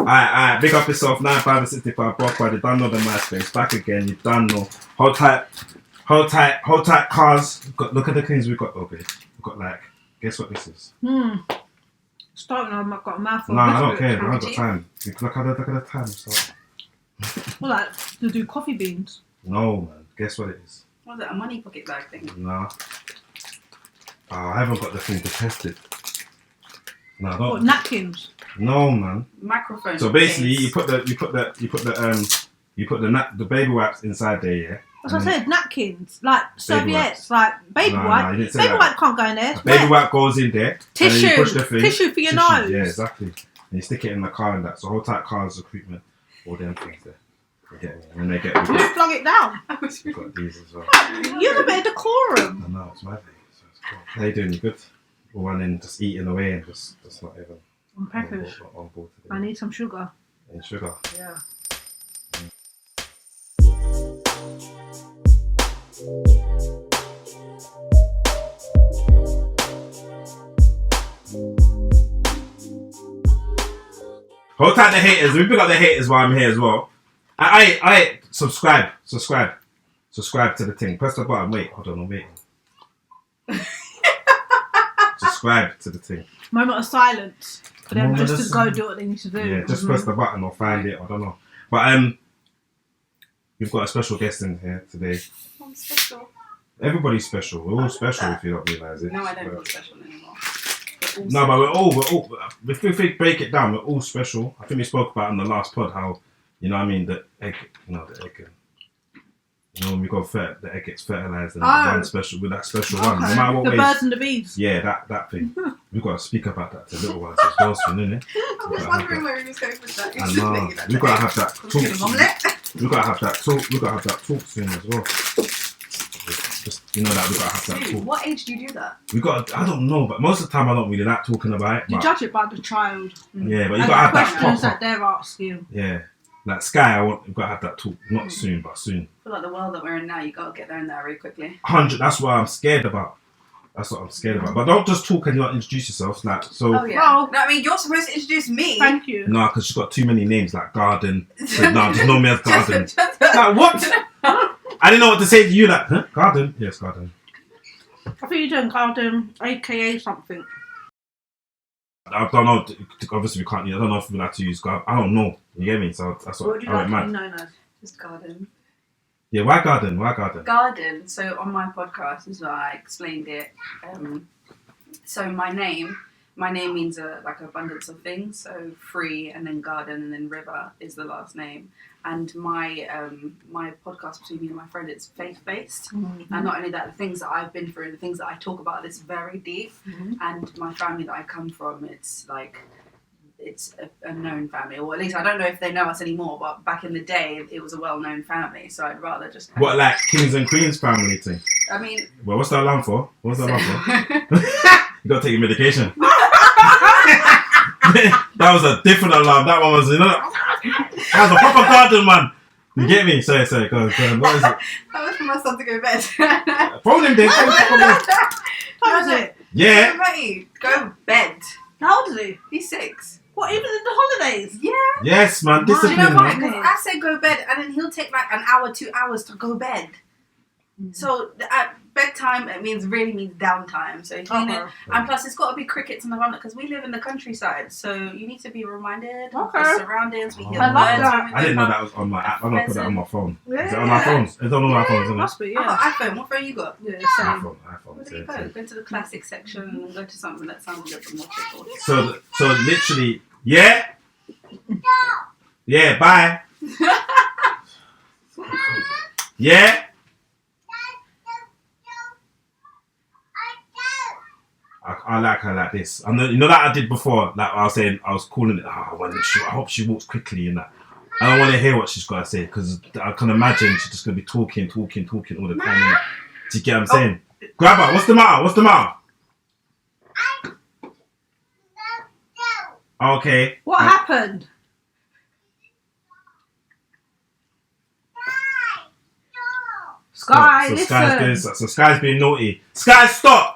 Alright, big up yourself, 9565 Brockward, you don't know the MySpace, back again, you don't know. Hold tight cars. Look at the things we've got, babe. We've got like, guess what this is? Starting, I've got a mouthful. No, I don't care, I haven't got time. Look at the time, so. Well, like, to do coffee beans. No, man, guess what it is? Was it a money pocket bag thing? No. Oh, I haven't got the thing to test it. No, I don't. What, napkins? No, man. Microphone. So basically, you put the baby wipes inside there, yeah. That's what I said. Napkins, like serviettes, like baby wipe. You didn't say Baby that. wipe can't go in there. Baby wipe goes in there. Tissue. And then you push the thing. Tissue for your nose. Yeah, exactly. And you stick it in the car and that. So hold tight cars, equipment, all them things there. You get me? And then they get. Just plug it down. We've got these as well. You have a bit of decorum. I know, it's my thing. So it's cool. How you doing? You good? We're running, just eating away and just not even. I'm peckish. On board today. I need some sugar. And sugar. Yeah. Hold tight the haters. We pick up the haters while I'm here as well. I subscribe to the thing. Press the button. Wait, hold on, I'm waiting. Subscribe to the thing. Moment of silence for them Moment just of to go do what they need to do. Yeah, just press the button or find it. I don't know. But we've got a special guest in here today. I'm special. Everybody's special. We're all special if you don't realise it. No, I don't feel special anymore. No, but we're all. If we break it down, we're all special. I think we spoke about in the last pod how, you know what I mean, the egg, when we go the egg gets fertilised and one special with that special one. No matter what the ways, birds and the bees. Yeah, that thing. We've got to speak about that to little ones as well, innit? I was wondering where he was going with that. I know. We've got to have that talk. We've got to have that talk. We've got to have that talk soon as well. Just, you know that we've got to have that talk. What age do you do that? We got. I don't know, but most of the time I don't really like talking about it. You judge it by the child. Yeah, but you and got to have that questions proper. that they're asking. Yeah, like Sky, we've got to have that talk. Not soon, but soon. I feel like the world that we're in now, you got to get there and there really quickly. 100. That's what I'm scared about. But don't just talk and not introduce yourself. Like so. Oh yeah. Well, no, I mean, you're supposed to introduce me. Thank you. No, because she's got too many names like Garden. So, no, just know me as Garden. Like what? I didn't know what to say to you. Like, huh? Garden? Yes, Garden. I think you're doing Garden, aka something. I don't know. Obviously, we can't. I don't know if we like to use Garden. I don't know. You get me? So that's what. What would you like to be known as? Just Garden. Yeah, why Garden? Why Garden? Garden. So on my podcast is where I explained it. So my name means like abundance of things. So free, and then garden, and then river is the last name. And my my podcast between me and my friend, it's faith based. Mm-hmm. And not only that, the things that I've been through, the things that I talk about, is very deep. Mm-hmm. And my family that I come from, it's like. It's a known family, or at least I don't know if they know us anymore, but back in the day it was a well-known family, so I'd rather just What, like Kings and Queens family thing? I mean, Well, what's that alarm for? What's that alarm for? You gotta take your medication. That was a different alarm. That one was, that was a proper Garden, man. You get me? Sorry, go on. What is it? That was for my son to go to bed. Phone him then. How is it? Yeah. Ready, go bed. How old is he? He's 6. What, even in the holidays? Yeah. Yes, man. Do you Discipline, know why? man. Because I said go bed, and then he'll take like an hour, 2 hours to go bed. So at bedtime, it really means downtime. So and plus it's got to be crickets in the run because we live in the countryside, so you need to be reminded of the surroundings. We hear I love birds that. when we I didn't go know past. that was on my app. I'm gonna put that on my phone. Yeah. Is it on our phones? It's on all our phones, isn't it? Must be, I've got yeah. iPhone. What phone you got? Yeah, same. iPhone. Where do you go? Go to the classic section and go to something that sounds a little bit more triple. So literally, yeah. Yeah. Bye. Yeah. I like her like this. And you know that I did before. Like I was saying, I was calling it. I hope she walks quickly and that. I don't want to hear what she's got to say because I can imagine she's just gonna be talking all the time. Innit? Do you get what I'm saying? Grab her. What's the matter? Okay. What happened? Sky, listen. So Sky's being naughty. Sky, stop!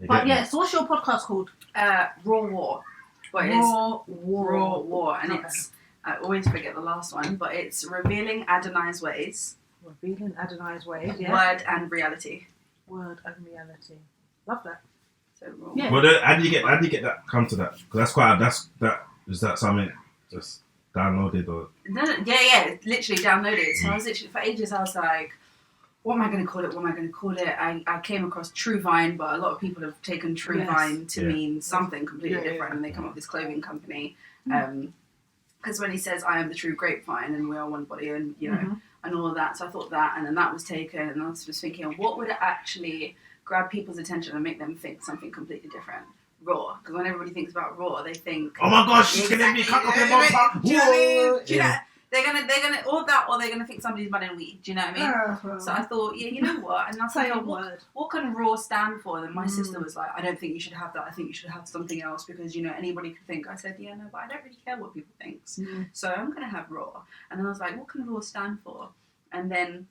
But yeah, so what's your podcast called? Raw War. but it's Raw war. Raw War, and Okay. it's, I always forget the last one, but it's revealing Adonai's ways, Revealing Adonai's ways. Yeah. word and reality. Word and reality. Love that. So Raw. Yeah. Well, how do you get that? Come to that? Because is that something just downloaded or? No, yeah, literally downloaded. So I was literally, for ages, I was like, what am I going to call it? What am I going to call it? I came across True Vine, but a lot of people have taken True Yes. Vine to Yeah. mean something completely Yeah, different, and they come up with this clothing company. Mm. Because when he says, I am the true grapevine, and we are one body, and, you know, Mhm. and all of that. So I thought that, and then that was taken, and I was just thinking, what would it actually grab people's attention and make them think something completely different? Raw. Because when everybody thinks about Raw, they think, Oh my gosh, she's gonna be Exactly. cut up in my back. Do you know what I mean? Do you Yeah. know? They're gonna all that, or they're gonna think somebody's mad and weed. Do you know what I mean? So I thought, yeah, you know what? And I was like, Plain oh, word. what can Raw stand for? Then my sister was like, I don't think you should have that. I think you should have something else because, you know, anybody could think. I said, yeah, no, but I don't really care what people think. So I'm going to have Raw. And then I was like, what can Raw stand for? And then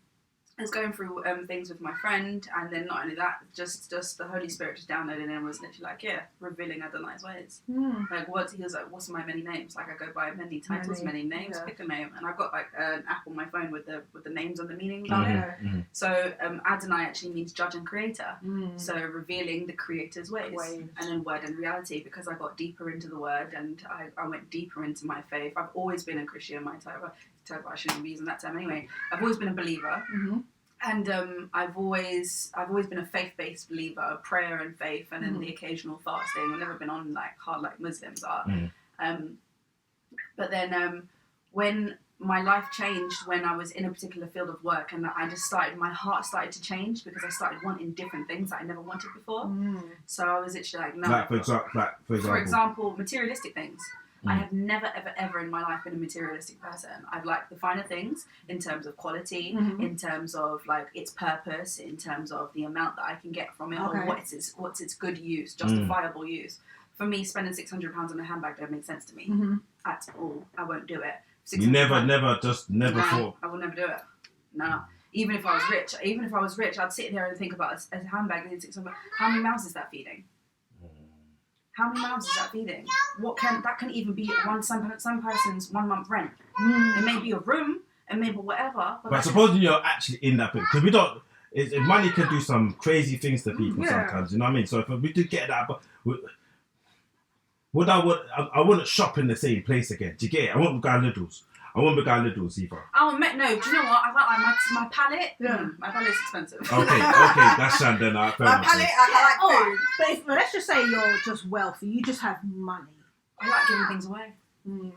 I was going through things with my friend, and then not only that, just the Holy Spirit just downloaded and was literally like, yeah, revealing Adonai's ways. Like, he was like, what's my many names? Like, I go by many titles, many names, yeah. pick a name. And I've got like an app on my phone with the names and the meanings on it. Mhm. So Adonai actually means judge and creator. Mm. So revealing the creator's ways. And then word and reality, because I got deeper into the word and I went deeper into my faith. I've always been a Christian, I shouldn't be using that term anyway. I've always been a believer. Mm-hmm. And I've always been a faith-based believer, prayer and faith, and then the occasional fasting. I've never been on like hard like Muslims are. But then when my life changed, when I was in a particular field of work, and my heart started to change because I started wanting different things that I never wanted before. So I was literally like, no. For example, materialistic things. I have never, ever, ever in my life been a materialistic person. I've liked the finer things in terms of quality, in terms of like its purpose, in terms of the amount that I can get from it, or what's its good use, justifiable use. For me, spending £600 on a handbag don't make sense to me at all. I won't do it. You never No, thought. I will never do it. No. Even if I was rich, I'd sit there and think about a handbag that needs £600. How many mouths is that feeding? How many mouths is that feeding? That can even be some person's 1 month rent. It may be a room, and maybe whatever. But supposing you're actually in that, because we don't. Money can do some crazy things to people sometimes. You know what I mean? So if we did get that, but I wouldn't shop in the same place again. Do you get it? I won't go Lidl's. I won't go Lidl's either. Oh, no, do you know what? I got like my palette. My palette's expensive. Okay, that's Shandon. My palate, I like food. But let's just say you're just wealthy. You just have money. I like giving things away.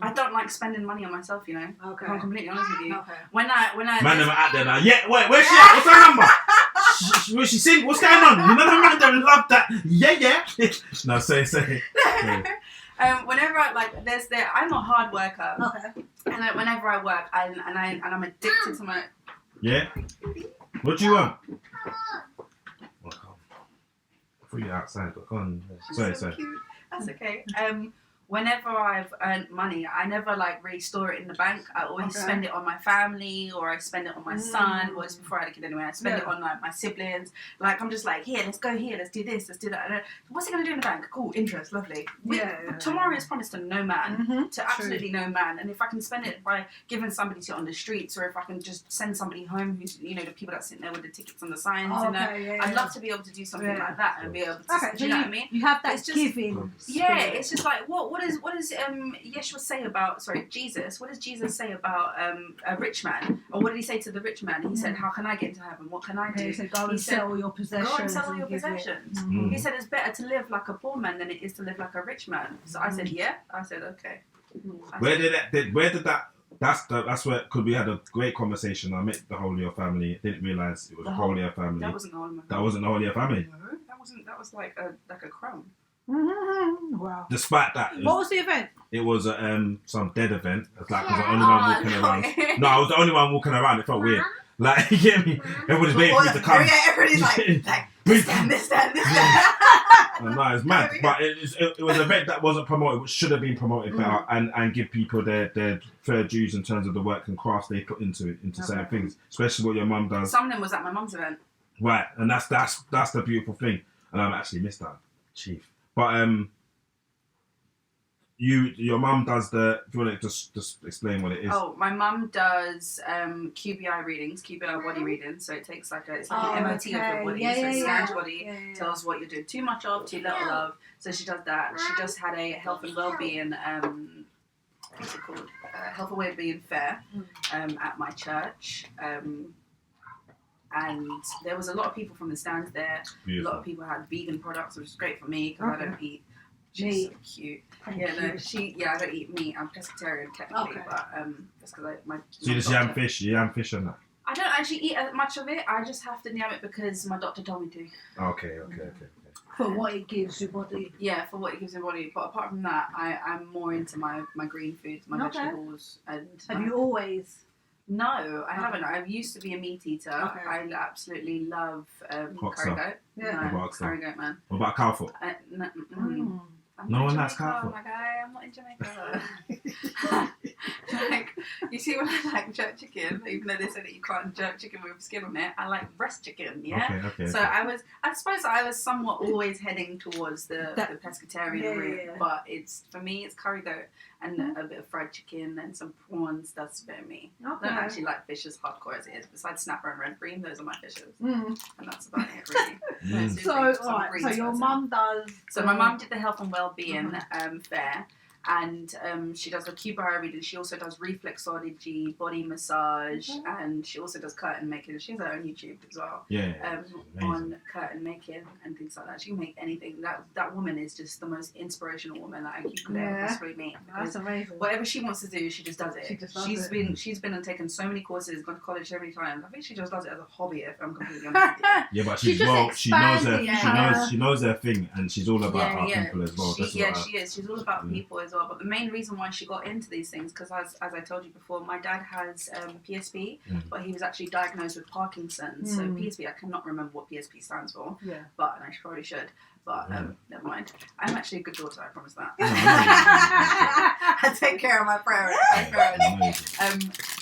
I don't like spending money on myself, you know. Okay. If I'm completely honest with you. Okay. When I Man, them are out there now. Yeah, wait, where's she at? What's her number? Where's she sing? What's going on? You know the man them love that. Yeah. No, say. Whenever I'm a hard worker. Okay. And whenever I work, and I'm addicted to my. Yeah. What do you want? I thought you were outside, but go on. Sorry. Cute. That's okay. Whenever I've earned money, I never like really store it in the bank. I always spend it on my family, or I spend it on my son. Well, it's before I had a kid anyway. I spend it on like my siblings. Like I'm just like, here, let's go here, let's do this, let's do that. And, what's it gonna do in the bank? Cool, interest, lovely. Tomorrow is promised to no man, to absolutely no man. And if I can spend it by giving somebody to on the streets, or if I can just send somebody home who's, you know, the people that sit there with the tickets and the signs, I'd love to be able to do something like that and be able to. Do you know what I mean? You have that it's just, giving. Yeah, it's just like what does Yeshua say about Jesus? What does Jesus say about a rich man? Or what did he say to the rich man? He said, "How can I get into heaven? What can I do?" He said, "Go and sell all your possessions." Go and sell all your possessions. He said, "It's better to live like a poor man than it is to live like a rich man." So I said, "Yeah." I said, "Okay." Where did that? That's where we had a great conversation. I met the whole of your family. Didn't realise it was the whole of your family. That wasn't the whole of my family. That wasn't the whole of your family. No, that wasn't. That was like a crumb. Wow. Despite that, What was the event? It was some dead event. It's like I was the only one walking around. No, I was the only one walking around. It felt weird. Like, you get me? Everybody's waiting for me to come. Everybody's like this stand. No, it's mad. But it was an event that wasn't promoted, which should have been promoted better, and give people their fair dues in terms of the work and craft they put into certain things, especially what your mum does. Some of them was at my mum's event. Right, and that's the beautiful thing. And I've actually missed that, Chief. But your mum does the. Do you want to just explain what it is? Oh, my mum does QBI readings, QBI body readings. So it takes it's like an MOT of your body. So it scans your body, tells what you're doing too much of, too little of. So she does that. She just had a health and well-being. What's it called? Health and well-being fair at my church. And there was a lot of people from the stands there. Beautiful. A lot of people had vegan products, which is great for me because I don't eat. She's so cute. I don't eat meat. I'm pescatarian technically, but that's because So you just yam fish. You yam fish on that. I don't actually eat much of it. I just have to yam it because my doctor told me to. Okay. For what it gives your body. Yeah, for what it gives your body. But apart from that, I'm more into my green foods, my vegetables, and. Have you always? No, I haven't. I used to be a meat eater. Okay. I absolutely love Cocktail. curry goat. Yeah. No, curry goat, man. What about cow foot? No one likes cow Oh foot. my guy, I'm not in Jamaica. You see when I like jerk chicken, even though they said that you can't jerk chicken with skin on it, I like breast chicken, yeah? Okay. So I suppose I was somewhat always heading towards the pescatarian route, but for me, it's curry goat and a bit of fried chicken and some prawns. That's a bit of me. Okay. I don't actually like fish as hardcore as it is. Besides snapper and red bream, those are my fishes. And that's about it, really. so your mum does. So my mum did the health and well-being fair, and she does the QBI reading. She also does reflexology, body massage, and she also does curtain making. She has her own YouTube as well. On curtain making and things like that. She can make anything. That woman is just the most inspirational woman that you could ever possibly meet. That's amazing. Whatever she wants to do, she just does it. She's been and taken so many courses, gone to college so many times. I think she just does it as a hobby. If I'm completely honest with you. Yeah, but she knows her thing, and she's all about our people as well. She is. She's all about people as well. But the main reason why she got into these things, because as I told you before, my dad has PSP, but he was actually diagnosed with Parkinson's. So PSP, I cannot remember what PSP stands for. Yeah. But and I probably should. But never mind. I'm actually a good daughter. I promise that. I take care of my parents.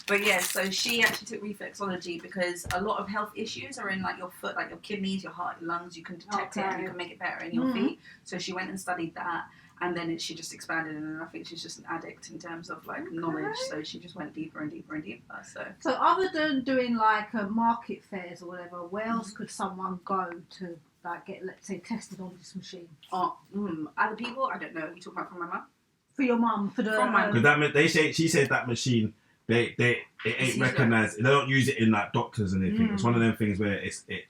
But yeah, so she actually took reflexology because a lot of health issues are in like your foot, like your kidneys, your heart, your lungs. You can detect it and you can make it better in your feet. So she went and studied that. And then she just expanded, and I think she's just an addict in terms of like knowledge. So she just went deeper and deeper and deeper. So other than doing like market fairs or whatever, where else could someone go to like get, let's say, tested on this machine? Other people, I don't know. You talking about from my mum? For your mum, for the. From my because she said that machine. It ain't recognised. They don't use it in like doctors and anything. It's one of them things where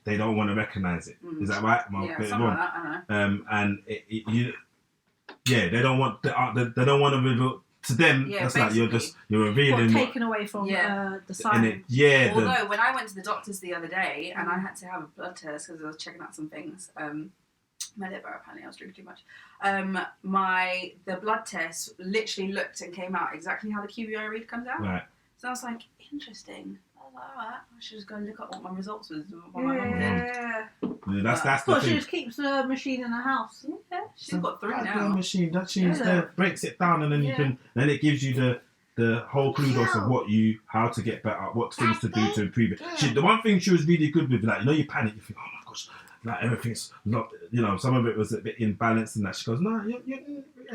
they don't want to recognise it. Is that right? Yeah, something like that. I know. And they don't want they don't want to reveal to them. That's like you're revealing. Taken away from the sign. Although when I went to the doctors the other day and I had to have a blood test because I was checking out some things. My liver, apparently I was drinking too much. The blood test literally looked and came out exactly how the QBI read comes out. Right. So I was like, interesting. I was like, alright, I should just go and look at what my results was. What my mum did. That's the thing. She just keeps the machine in the house. Yeah, she's got 3 now. That machine's there, breaks it down, and then then it gives you the whole kudos of how to get better, what things to do to improve it. The one thing she was really good with, like, you panic, you think, oh my gosh, like everything's not, some of it was a bit imbalanced and that. She goes, no,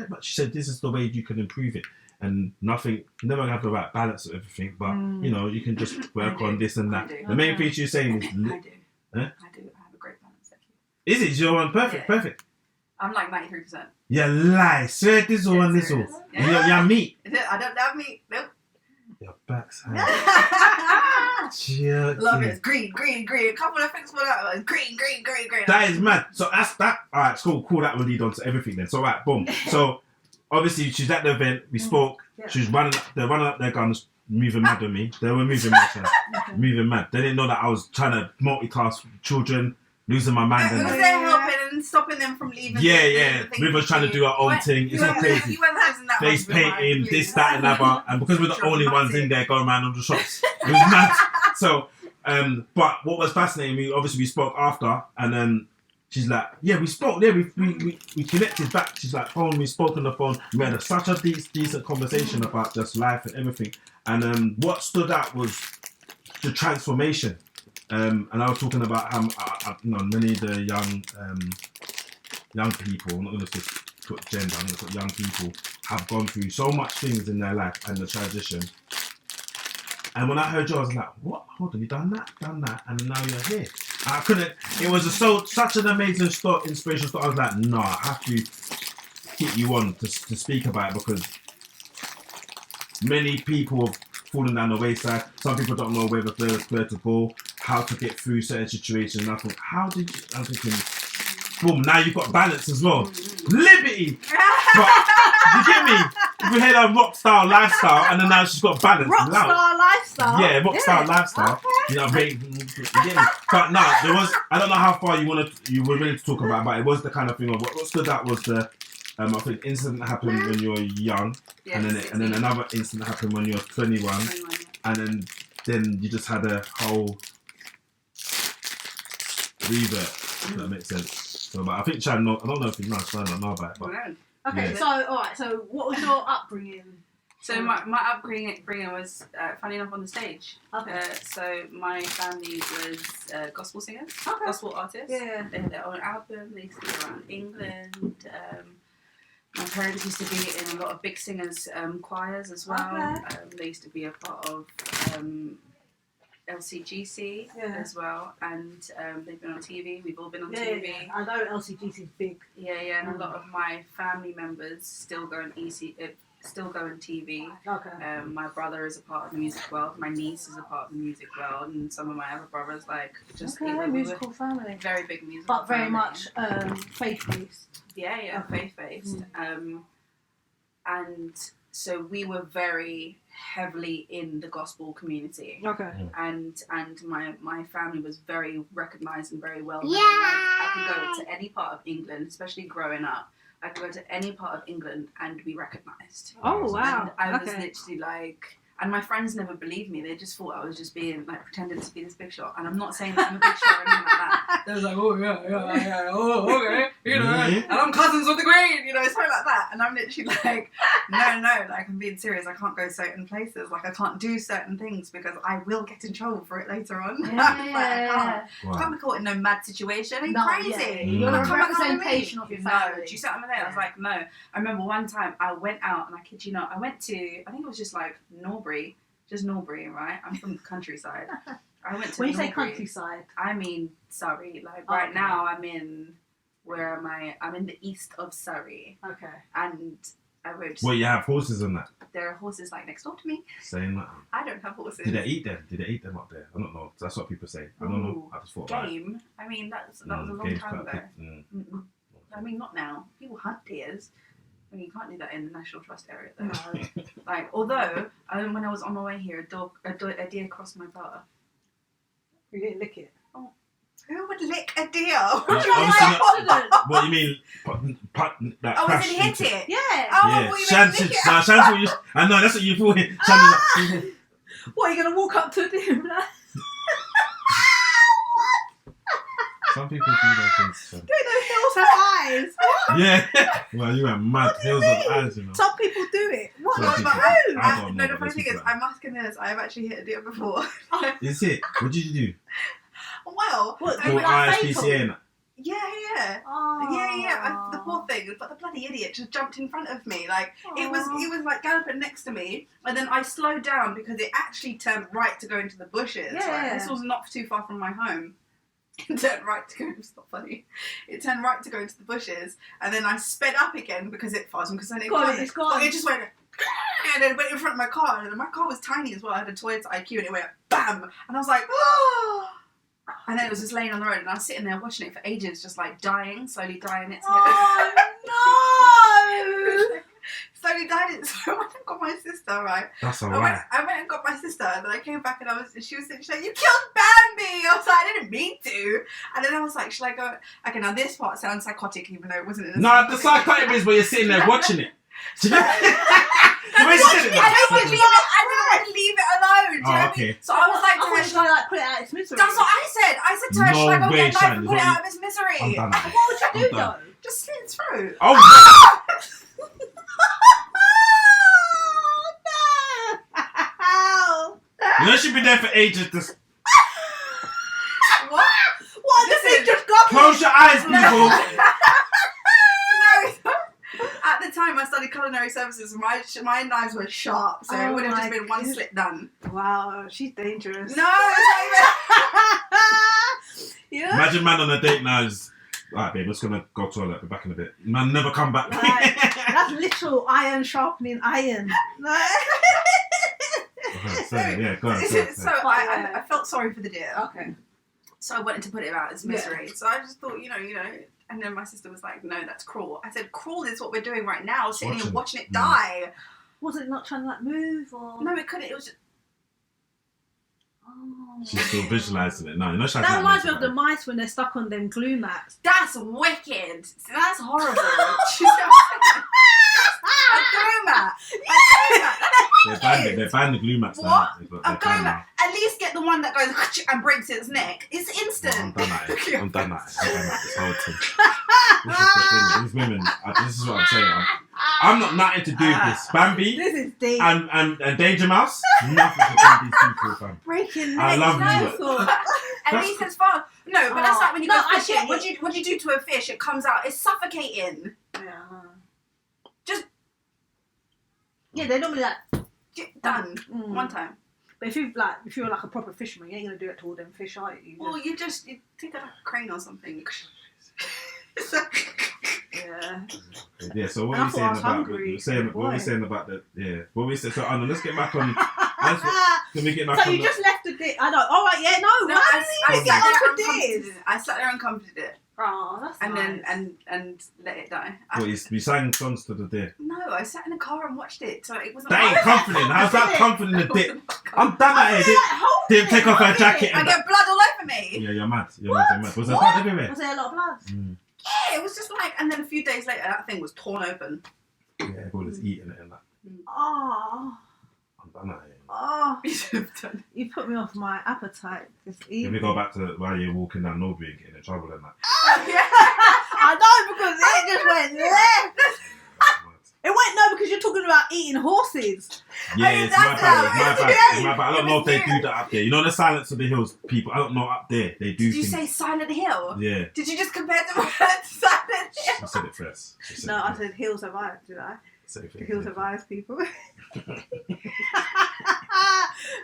but she said this is the way you can improve it. And you never have the right balance of everything, but you can just work on this and that. The main thing she's saying is, I do. I have a great balance. Thank you. Is it? You're one perfect. I'm like 93%. You lie. Swear this one, this one. You're meat. I don't have meat. Nope. Your backside. Love it. It's green. A couple of things for that. Green. That is mad. So that's that. All right, cool. That will lead on to everything then. So right, boom. So obviously she's at the event. We spoke. Yeah. She was running up their guns, moving mad with me. They were moving mad. Moving mad. They didn't know that I was trying to multitask children, losing my mind. We was there helping and stopping them from leaving. Yeah. We was trying to do our own thing. It's all crazy. Face painting, this, that, and that. And because we're the only ones in there going around all the shops, it was mad. So, but what was fascinating, we spoke after, and then she's like, yeah, we spoke. Yeah, we connected back. She's like, we spoke on the phone. We had such a decent conversation about just life and everything. And what stood out was the transformation. And I was talking about how many of the young people. I'm not going to put gender. I'm going to put young people have gone through so much things in their life and the transition. And when I heard you, I was like, what? Hold on, you done that, and now you're here. I couldn't, it was such an amazing inspirational story. I was like, no, I have to keep you on to speak about it, because many people have fallen down the wayside. Some people don't know where to go, how to get through certain situations. And I thought, how did you, I'm thinking, boom, now you've got balance as well. Liberty! But, you get me? We had a rock star lifestyle, and then now she's got balance. Rock star lifestyle? Yeah, rock star lifestyle. Okay. You know, you get me? But no, there was, I don't know how far you were ready to talk about, but it was the kind of thing of what stood out was the, I think incident that happened when you were young, Yeah, and then another incident happened when you were 21, and then you just had a whole revert, if that makes sense. So, but I think Chad, I don't know if you know about it, but Okay, yeah. so alright, so what was your upbringing? So my upbringing was funny enough on the stage. Okay. So my family was gospel singers, Okay. gospel artists. Yeah. They had their own album. They used to be around England. My parents used to be in a lot of big singers choirs as well. Okay. They used to be a part of LCGC as well, and they've been on TV. We've all been on TV. Yeah. I know LCGC is big. Yeah, and a lot of my family members still go on still go on TV. Okay. My brother is a part of the music world. My niece is a part of the music world, and some of my other brothers Okay, musical family. very big music, But very family. much faith-based. Yeah, faith-based. And so we were very heavily in the gospel community. Okay. And my family was very recognised and very well known. Like, I could go to any part of England, especially growing up. I could go to any part of England and be recognised. Oh, wow. And I was literally like, and my friends never believed me. They just thought I was just being like pretending to be this big shot. And I'm not saying that I'm a big shot or anything like that. They was like, oh yeah, oh okay, you know, and I'm cousins with the Queen, you know, something like that. And I'm literally like, no, like I'm being serious. I can't go certain places. Like I can't do certain things because I will get in trouble for it later on. Yeah. Like, I can't. Wow. Can't be caught in no mad situation. Are you No, crazy? yeah. You're Like, a come back home with me. representation of your No, family. do you see what I'm saying? I was like, no. I remember one time I went out, and I kid you not, I went to, I think it was just like Norbury, right? I'm from the countryside. I went to When you say Norbury. countryside, I mean Surrey. Like right now, I'm in, where am I? I'm in the east of Surrey, okay. and I would. Well, you have horses and that. There are horses like next door to me. Saying that. I don't have horses. Did they eat them? Did they eat them up there? I don't know. That's what people say. I don't know. Ooh, I just thought about it. Game. I mean, that was a long Game's time quite ago. big. I mean, not now. People hunt deers. I mean, you can't do that in the National Trust area, though. No. Like, although when I was on my way here, a deer crossed my path. You didn't lick it. Who would lick a deer? Obviously not. What you mean? Like Oh, crash as in hit into- it? Yeah. Oh, Yeah, well, you Shanty. meant lick it. Shanty. I know that's what you thought. Shanty. What, are you going to walk up to a deer and be like, Some people do those things. So. do those hills have eyes? What? Yeah. Well, you went mad. Hills of eyes, you know. Some people do it. What? Some No, people- but I don't know, the but funny there's thing is, people I'm asking this. I have actually hit a deer before. Is it? What did you do? Well, What, I Your mean, like ISPCA fatal? and that. yeah. Oh. Yeah. The poor thing, but the bloody idiot just jumped in front of me. Like it was like galloping next to me, and then I slowed down because it actually turned right to go into the bushes. Yeah. Right? This was not too far from my home. It turned right to go. It's not funny. It turned right to go into the bushes, and then I sped up again because it froze. Because then it It's gone. It just went. And then it went in front of my car, and my car was tiny as well. I had a Toyota IQ, and it went bam, and I was like, oh. And then it was just laying on the road, and I was sitting there watching it for ages, just like slowly dying. It's Oh, no! slowly dying. So I went and got my sister, right? That's I alright. went and got my sister, and then I came back, and she was like, "You killed Bambi." I was like, "I didn't mean to." And then I was like, "Shall I go?" Okay, now this part sounds psychotic, even though it wasn't. In a No, the psychotic is where you're sitting there watching it. The way she said it, I like, didn't leave it alone. Do you know what I mean? okay. So I was like, I thought you were like put it out its misery. that's what I said. I said to her, No "Should I go way, get a knife Shannon, and put it don't out of its misery?" I'm done. What would you do I'm done. though? Just slit its throat. Oh, Oh, you know she's been there for ages. Just What? what? This Listen, thing just got me. close your eyes, people. No. At the time, I studied culinary services. My knives were sharp, so it would have just been one slip done. Wow, she's dangerous. No, it's not even. You know? Imagine man on a date now is, alright babe, I'm just gonna go toilet, be back in a bit. Man never come back. Like, that's literal iron sharpening iron. So, yeah, go on. So I felt sorry for the deer. Okay. So I wanted to put it out as misery. So I just thought, you know. And then my sister was like, "No, that's cruel." I said, "Cruel is what we're doing right now, sitting here watching it die." Was it not trying to like move or? No, it couldn't. It was just. Oh. She's still visualising it. No, you know she That reminds me of the mice when they're stuck on them glue mats. That's wicked. That's horrible. She's a glue mat. They're banned the glue mats now. What? They're A glue banned mat. At least get the one that goes and breaks its neck. It's instant. I'm done at it. I'm done at this whole thing. This is the thing. These women, this is what I'm saying. I'm not nothing to do with this. Bambi This is deep. and Danger Mouse, nothing to do with these people, fam. Breaking I necks. love you. At least it's fun. No, but that's like when you No, go I fishing. get What do you do to a fish? It comes out. It's suffocating. Yeah, they're normally like. Done. Mm. One time. But if you're like a proper fisherman, you ain't gonna do it to all them fish, are you? Well, you take a crane or something. Yeah. Yeah. So what And I are we thought I saying was about? hungry. What are we saying about the? Yeah. What we say? So Anna, let's get back on. Can we get back So on? you just left the dish. I don't. All right. Yeah. No. No, Why did you get on for this? I sat there and comforted it, Oh, that's and nice. then and let it die. What, you sang songs to the deer? No, I sat in a car and watched it, so it wasn't. That ain't comforting. How's that comforting the dick? I'm done at it. Didn't take off her jacket. I And get blood all over me. yeah, you're mad. You're mad. Was there blood everywhere? Was there a lot of blood? Yeah, it was just like, and then a few days later, that thing was torn open. Yeah, everyone's eating it and that. Oh. I'm done at it. Oh. You should have done. You put me off my appetite this Let evening. me go back to while you're walking down Norbury and getting in trouble and that. I know because it just went left. It went no because you're talking about eating horses. Yeah, I mean, it's my that's bad. how It's my it bad. is. It's my bad. I don't know if they do that up there. You know the Silence of the Hills people. I don't know up there. They do Did you things. say Silent Hill? Yeah. Did you just compare the word Silent Hill? I said it first. She said No, it I first. said hills have eyes, did I? Same thing. The hills have eyes, people.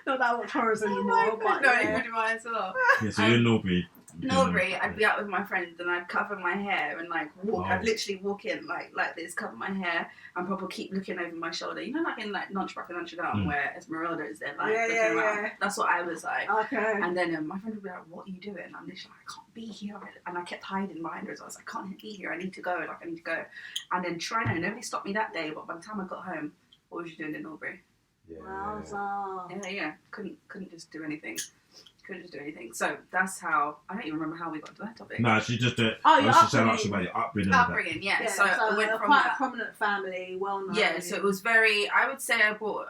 Not that I watch horrors anymore, but No, yeah. neither do I as well. Yeah, so you're in Norbury. Norbury, I'd be out with my friends and I'd cover my hair and like walk. Oh. I'd literally walk in like this, cover my hair, and probably keep looking over my shoulder. You know, like in like Nunchback and Nunchdown, where Esmeralda is there, like looking around. That's what I was like. Okay. And then my friend would be like, "What are you doing?" I'm literally like, "I can't be here," and I kept hiding behind her. So I was like, "I can't be here. I need to go. Like I need to go." And then nobody stopped me that day. But by the time I got home, what was you doing in Norbury? Yeah. Couldn't just do anything. Couldn't just do anything. So that's how. I don't even remember how we got to that topic. Nah, she just did. Oh, your She upbringing. about your upbringing. and that. Upbringing, yeah. Yeah, So I went from quite that. a prominent family, well known. Yeah, so it was very. I would say I brought.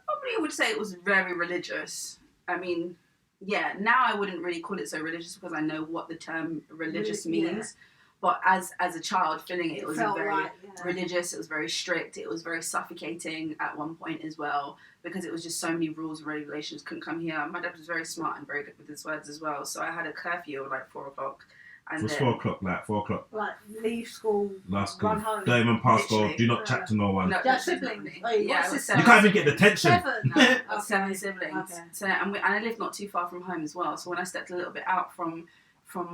Probably would say it was very religious. I mean, yeah. Now I wouldn't really call it so religious because I know what the term religious Yeah. means. But as a child feeling it, was felt very right, yeah. religious. It was very strict. It was very suffocating at one point as well because it was just so many rules and regulations. Couldn't come here. My dad was very smart and very good with his words as well. So I had a curfew at like 4 o'clock. And It was then, 4 o'clock, like 4 o'clock. Like leave school, Last run school. home. Don't even pass go. Literally. Do not chat to no one. No, Just siblings. Oh, you got it was sisters. You can't even get the tension. 7. No. Got 7 siblings. Okay. So and I lived not too far from home as well. So when I stepped a little bit out from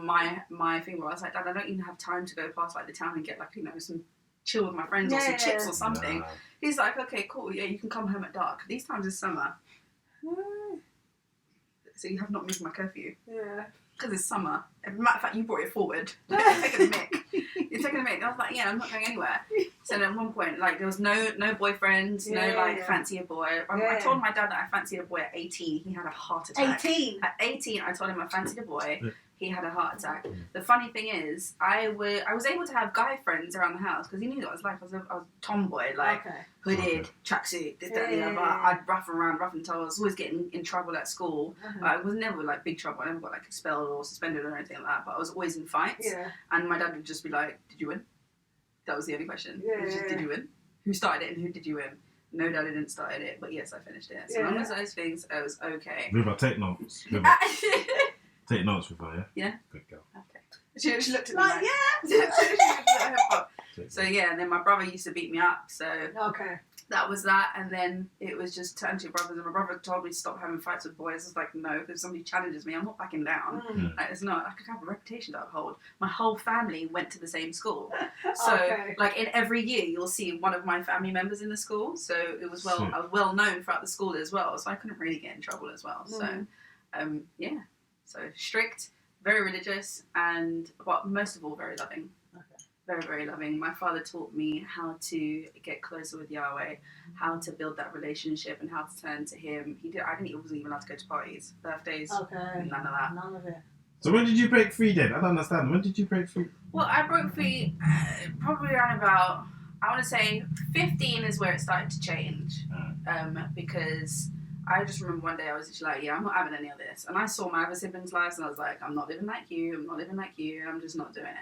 my thing, where I was like, Dad, I don't even have time to go past like the town and get like some chill with my friends or some chips or something. Nah. He's like, okay, cool, yeah, you can come home at dark. These times is summer, so you have not moved my curfew Yeah. because it's summer. As a matter of fact, you brought it forward. You're taking a mick. You're taking a mick. I was like, yeah, I'm not going anywhere. So then at one point, like there was no boyfriends, Yeah. fancy a boy. I Yeah. told my dad that I fancied a boy at 18. He had a heart attack. 18. At 18, I told him I fancied a boy. Yeah. He had a heart attack. The funny thing is, I was able to have guy friends around the house because he knew what I was like. I was a tomboy, like Okay. hooded, tracksuit, this, that, and the other. I'd rough and tumble. I was always getting in trouble at school. I was never like big trouble. I never got like expelled or suspended or anything like that. But I was always in fights. Yeah. And my dad would just be like, "Did you win?" That was the only question. Yeah, It was just, yeah. "Did you win? Who started it and who did you win?" No, Dad didn't start it, but yes, I finished it. So long as those things, I was okay. River, take notes. River, take notes with her, yeah? Yeah. Good girl. Okay. She looked at me Like, like, yeah. She looked at her. So yeah, and then my brother used to beat me up. So Okay. that was that, and then it was just turn to your brothers. And my brother told me to stop having fights with boys. I was like, no, if somebody challenges me, I'm not backing down. Like, it's not. I could have a reputation to uphold. My whole family went to the same school, so like in every year you'll see one of my family members in the school. So it was I was well known throughout the school as well. So I couldn't really get in trouble as well. So yeah, so strict, very religious, and most of all very loving. Very, very loving. My father taught me how to get closer with Yahweh, how to build that relationship, and how to turn to Him. He wasn't even allowed to go to parties, birthdays, none of that. None of it. So when did you break free then? I don't understand. When did you break free? Well, I broke free probably around about, I want to say 15 is where it started to change. Because I just remember one day I was just like, yeah, I'm not having any of this. And I saw my other siblings' lives and I was like, I'm not living like you, I'm just not doing it.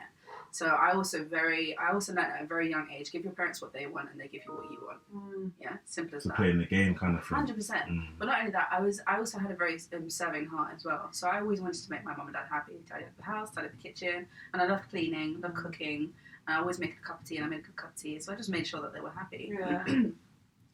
So I also learned at a very young age, give your parents what they want and they give you what you want. Yeah, simple as that. Playing the game kind of thing. 100%. But not only that, I also had a very serving heart as well. So I always wanted to make my mum and dad happy. Tidy up the house, tidy up the kitchen, and I love cleaning, love cooking. And I always make a cup of tea, and I made a good cup of tea. So I just made sure that they were happy. Yeah.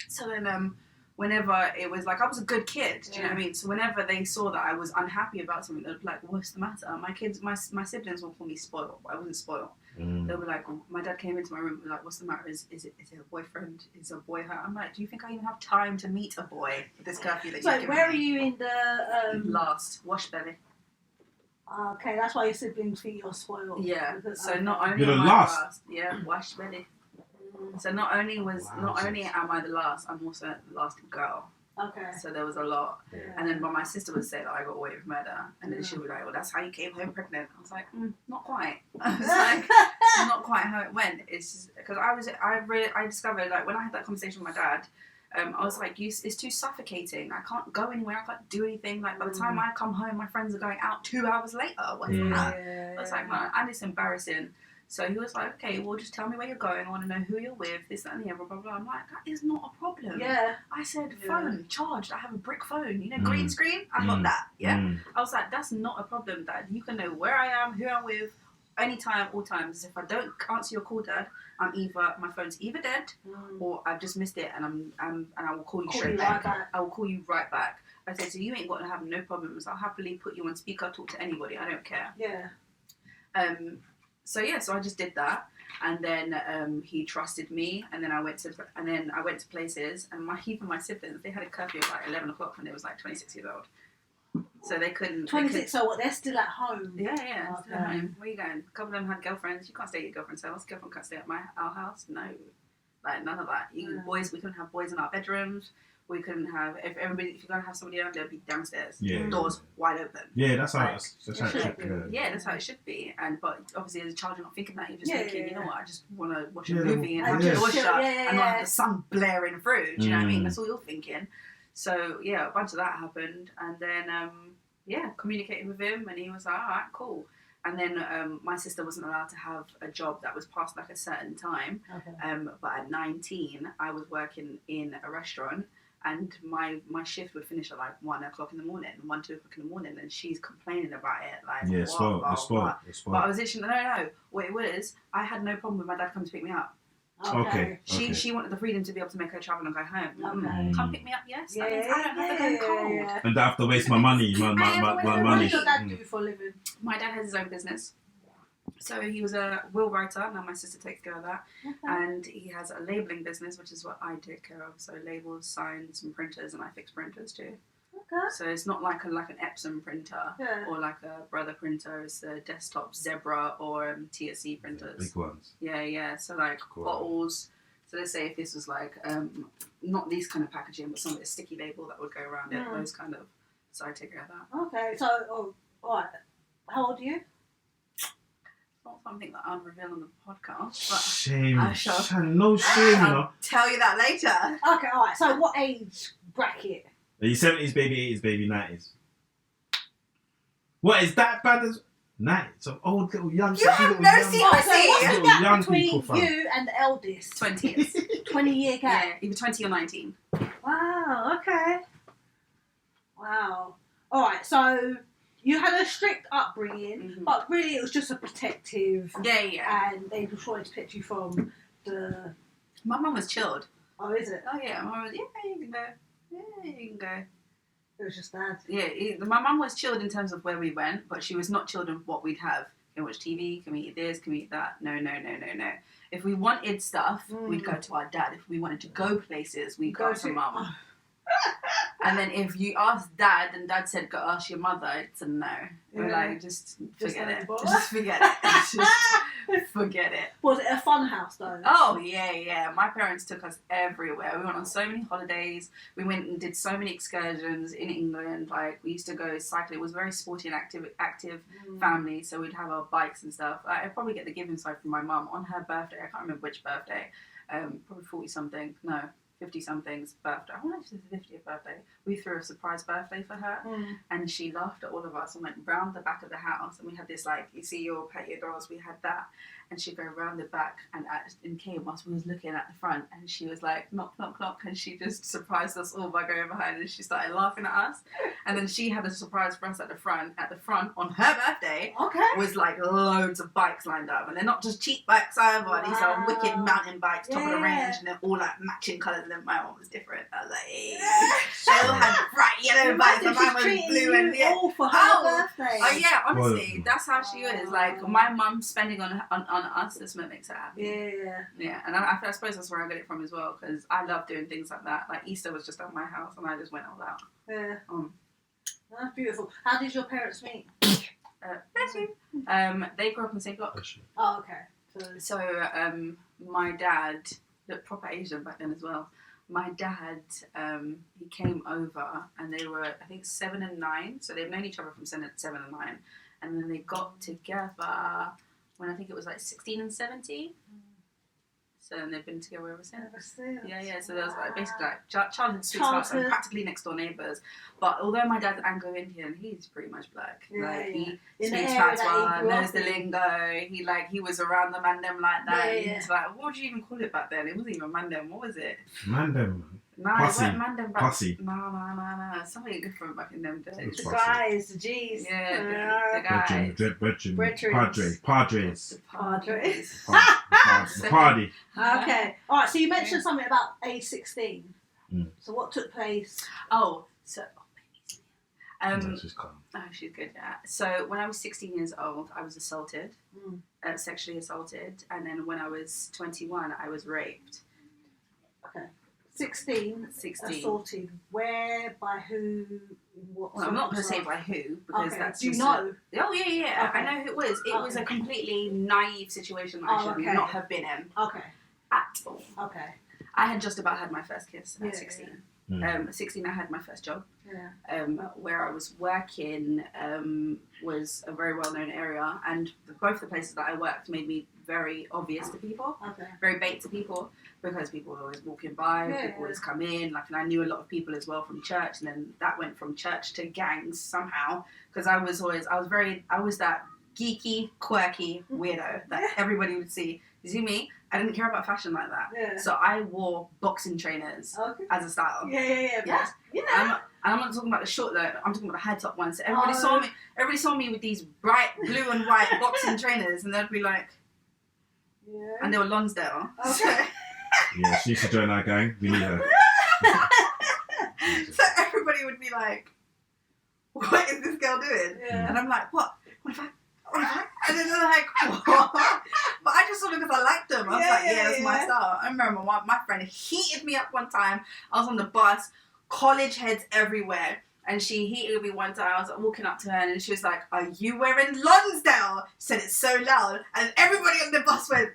So then whenever it was like, I was a good kid, do you know what I mean? So whenever they saw that I was unhappy about something, they'd be like, what's the matter? My siblings will call me spoiled, but I wasn't spoiled. They'll be like, my dad came into my room and be like, what's the matter? Is it a boyfriend? Is a boy hurt? I'm like, do you think I even have time to meet a boy with this curfew that you're giving where me? are you in the... Last, wash belly. Okay, that's why your siblings think you're spoiled. Yeah, so not only You're am the I last. yeah, wash belly. So not only am I the last, I'm also the last girl. Okay. So there was a lot. And then my sister would say that I got away with murder. And then she would be like, well, that's how you came home pregnant. I was like, not quite. I was like, not quite how it went. It's just, because I discovered, like, when I had that conversation with my dad, I was like, it's too suffocating. I can't go anywhere. I can't do anything. Like, by the time I come home, my friends are going out 2 hours later. What's that? I was like, no, and it's embarrassing. So he was like, okay, well, just tell me where you're going. I want to know who you're with, this, that, and the other, blah, blah, blah. I'm like, that is not a problem. Yeah. I said, phone, charged. I have a brick phone. You know, green screen? I got that. Yeah. I was like, that's not a problem, Dad. You can know where I am, who I'm with, anytime, all times. If I don't answer your call, Dad, my phone's either dead or I've just missed it and I will call you straight back. I will call you right back. I said, so you ain't got to have no problems. I'll happily put you on speaker, talk to anybody. I don't care. Yeah. So I just did that, and then he trusted me, and then I went to places, and even my siblings, they had a curfew at like 11 o'clock when they was like 26 years old, so they couldn't. 26. So what? They're still at home. Yeah, still at home. Where you going? A couple of them had girlfriends. You can't stay at your girlfriend's house. Girlfriend can't stay at our house. No, like none of that. Boys, we couldn't have boys in our bedrooms. We couldn't have if you're gonna have somebody down, they'll be downstairs. Doors wide open. Yeah, that's how it that's how it should be. But obviously, as a child, you're not thinking that. You're just thinking, you know what? I just want to watch a movie and have the door shut and not have the sun blaring through. Do you know what I mean? That's all you're thinking. So yeah, a bunch of that happened, and then communicated with him, and he was like, all right, cool. And then my sister wasn't allowed to have a job that was past like a certain time. But at 19, I was working in a restaurant. And my shift would finish at like 1 o'clock in the morning, 1, 2 o'clock in the morning, and she's complaining about it. Like, what? But I was literally, no. What it was, I had no problem with my dad coming to pick me up. Okay. She wanted the freedom to be able to make her travel and go home. Okay. Come pick me up, yes? That means I don't have to go cold. Yeah. And I have to waste my money. My What money. does your dad do for a living? My dad has his own business. So he was a will writer, now my sister takes care of that. And he has a labelling business, which is what I take care of. So labels, signs and printers, and I fix printers too. Okay. So it's not like an Epson printer or like a Brother printer. It's a desktop Zebra or TSC printers. Big ones. Yeah. So like bottles. So let's say if this was like, not these kind of packaging, but some of the sticky label that would go around it, those kind of. So I take care of that. Okay, so, all right. How old are you? Not something that I'll reveal on the podcast, but Shame. I shall. No shame, you know. Tell you that later. Okay, all right. So, what age bracket? Are you 70s baby, 80s baby, 90s? What is that bad as 90s? Some old little young. You have no secrecy. What's the gap young between people, fam. you and the eldest? 20 years. 20-year gap. Yeah, either 20 or 19. Wow. Okay. Wow. All right. So you had a strict upbringing, Mhm. but really it was just a protective. Yeah. And they just wanted to protect you from the. My mum was chilled. Oh, is it? Oh yeah, my mum was, yeah, you can go. Yeah, you can go. It was just dad. Yeah, my mum was chilled in terms of where we went, but she was not chilled in what we'd have. Can we watch TV? Can we eat this? Can we eat that? No. If we wanted stuff, we'd go to our dad. If we wanted to go places, we'd go to mum. And then if you asked dad and dad said go ask your mother, it's a no. We're like, just forget it. Just forget it. Just forget it. Was it a fun house though? Oh yeah. My parents took us everywhere. We went on so many holidays. We went and did so many excursions in England. Like we used to go cycling. It was a very sporty and active family. So we'd have our bikes and stuff. I'd probably get the given side from my mum on her birthday. I can't remember which birthday. Probably 40 something. No. 50 something's birthday. I wonder if it's the 50th birthday. We threw a surprise birthday for her, and she laughed at all of us and went round the back of the house. And we had this, like, you see your pet your dolls. We had that, and she'd go round the back and came whilst we was looking at the front, and she was like knock knock knock, and she just surprised us all by going behind, and she started laughing at us. And then she had a surprise for us at the front. At the front on her birthday, was like loads of bikes lined up, and they're not just cheap bikes either. Wow. These are wicked mountain bikes, top of the range, and they're all like matching colours. And then my one was different. I was like, hey. They all had bright yellow bikes, and mine was blue and all for her birthday. Oh yeah, honestly, that's how she is. Like my mum spending on us, this makes her happy. Yeah, and I suppose that's where I get it from as well, because I love doing things like that. Like Easter was just at my house, and I just went all out. Yeah. That's beautiful. How did your parents meet? Bless you. They grew up in the same block. Oh, okay. So my dad looked proper Asian back then as well. My dad, he came over, and they were, I think, 7 and 9. So they've known each other from 7 and 9. And then they got together when I think it was like 16 and 17. So then they've been together ever since. Yeah. So there was like basically like childhood sweethearts and practically next door neighbours. But although my dad's Anglo-Indian, he's pretty much black. He speaks patois, knows the lingo. He was around the mandem like that. He's like, what would you even call it back then? It wasn't even mandem. What was it? Mandem. No, it wasn't mandem back. Pussy. No. Something different back in them days. The guys, the G's. Yeah, the guys. Padres. Party. Okay. All right. So you mentioned something about age 16. So what took place? She's calm. Oh, she's good. Yeah. So when I was 16 years old, I was assaulted, sexually assaulted, and then when I was 21, I was raped. Okay. 16. Assaulted. Where? By who? What? Well, I'm not going to say by who, because that's do you just know? Oh yeah. Okay. I know who it was. It was a completely naive situation that I should not have been in. Okay. At all. Okay. I had just about had my first kiss at 16. 16, I had my first job. Where I was working was a very well-known area, and both the places that I worked made me very obvious to people, very bait to people, because people were always walking by, people always come in, like, and I knew a lot of people as well from church, and then that went from church to gangs somehow, because I was that geeky, quirky weirdo that everybody would see. You see me? I didn't care about fashion like that. So I wore boxing trainers as a style. Yeah. I'm not talking about the short though, I'm talking about the high top ones. So everybody saw me with these bright blue and white boxing trainers, and they'd be like, and they were Lonsdale. Okay. Yeah, she should join our gang. We need her. So everybody would be like, what is this girl doing? And I'm like, what? What if I? And then they're like, what? But I just saw them because I liked them. I was like, that's my style. I remember my friend heated me up one time. I was on the bus, college heads everywhere. And she heated me one time. I was walking up to her, and she was like, are you wearing Lonsdale? Said it so loud. And everybody on the bus went,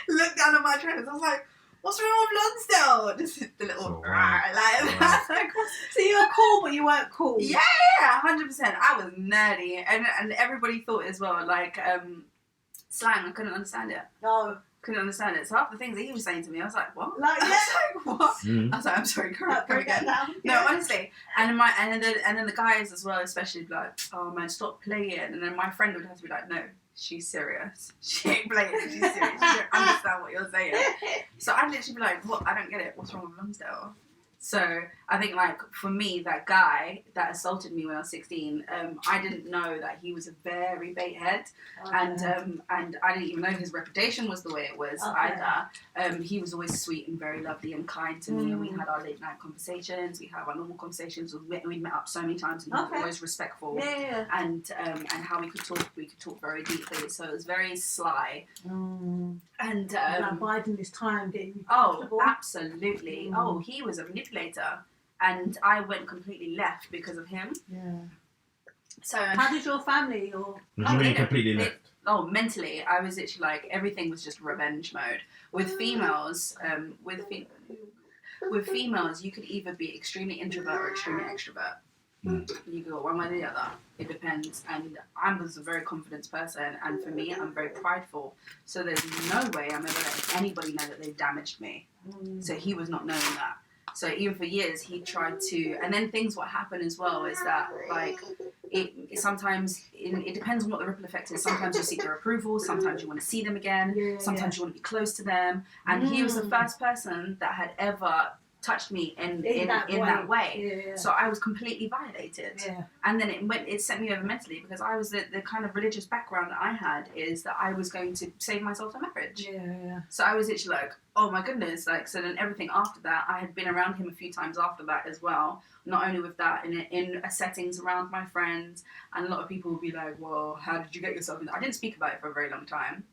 looked down at my trainers. I was like, what's wrong with Lonsdale? Just the little that. Like, so you were cool, but you weren't cool. Yeah, 100%. I was nerdy, and everybody thought as well. Like slang, I couldn't understand it. No, couldn't understand it. So half the things that he was saying to me, I was like, what? Like, I was like, what? I was like, I'm sorry, come again. No, honestly. And then the guys as well, especially, be like, oh man, stop playing. And then my friend would have to be like, no. She's serious. She ain't playing. She's serious. She don't understand what you're saying. So I'd literally be like, "What? I don't get it. What's wrong with Lonsdale?" So I think, like, for me, that guy that assaulted me when I was 16, I didn't know that he was a very bait head, and I didn't even know his reputation was the way it was either. He was always sweet and very lovely and kind to me, and we had our late night conversations. We had our normal conversations. We met up so many times, and he was always respectful. And how we could talk very deeply. So it was very sly. And biding this time, getting absolutely. Oh, he was a manipulator, and I went completely left because of him. So how did your family or? What do you mean completely left? Mentally, I was literally like, everything was just revenge mode. With females, with females, you could either be extremely introvert or extremely extrovert. You go one way or the other. It depends. And I was a very confident person, and for me, I'm very prideful. So there's no way I'm ever letting anybody know that they've damaged me. So he was not knowing that. So even for years, he tried to, and then what happen as well is that, like, it sometimes, it depends on what the ripple effect is. Sometimes you seek their approval, sometimes you want to see them again, sometimes you want to be close to them. And he was the first person that had ever touched me in that way. So I was completely violated. And then it sent me over mentally, because I was the kind of religious background that I had is that I was going to save myself a marriage. So I was literally like, oh my goodness, like, so then everything after that, I had been around him a few times after that as well. Not only with that, in settings around my friends, and a lot of people would be like, well, how did you get yourself in that? I didn't speak about it for a very long time.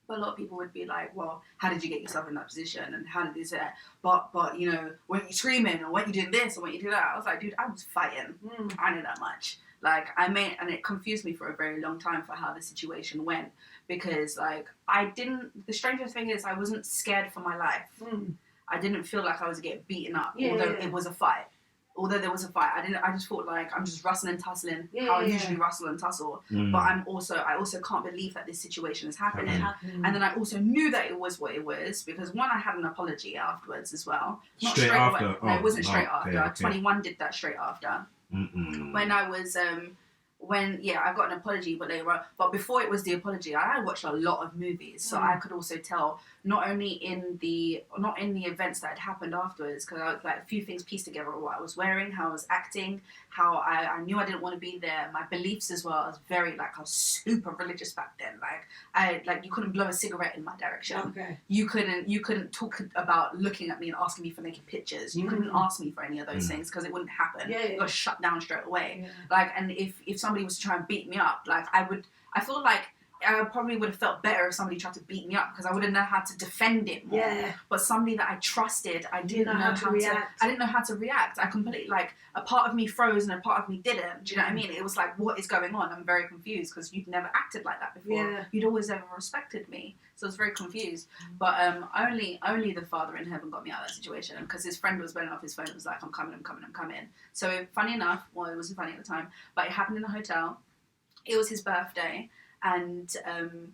But a lot of people would be like, well, how did you get yourself in that position? And how did you say, but you know, weren't you screaming, or weren't you doing this, or weren't you doing that? I was like, dude, I was fighting. I know that much. Like, and it confused me for a very long time for how the situation went, because, like, the strangest thing is I wasn't scared for my life. I didn't feel like I was getting beaten up, although it was a fight. Although there was a fight, I just thought, like, I'm just rustling and tussling, how I usually rustle and tussle. But I also can't believe that this situation is happening. And then I also knew that it was what it was, because one, I had an apology afterwards as well. Not straight after? away. No, it wasn't straight after. Okay. 21 did that straight after. When I was, I got an apology, but before it was the apology, I had watched a lot of movies, so I could also tell, not only in the events that had happened afterwards, because I was like, a few things pieced together, what I was wearing, how I was acting, how I knew I didn't want to be there, my beliefs as well. I was super religious back then. You couldn't blow a cigarette in my direction. You couldn't talk about looking at me and asking me for naked pictures. You couldn't ask me for any of those things, because it wouldn't happen. It got shut down straight away. Like, and if somebody was to try and beat me up, like, I feel like I probably would have felt better if somebody tried to beat me up, because I wouldn't know how to defend it more. But somebody that I trusted, I didn't know how to react. I didn't know how to react. I completely, like, a part of me froze and a part of me didn't. Do you know what I mean? It was like, what is going on? I'm very confused, because you'd never acted like that before. You'd always ever respected me. So I was very confused. But only the Father in heaven got me out of that situation, because his friend was burning off his phone and was like, I'm coming. So funny enough, well, it wasn't funny at the time, but it happened in a hotel. It was his birthday. And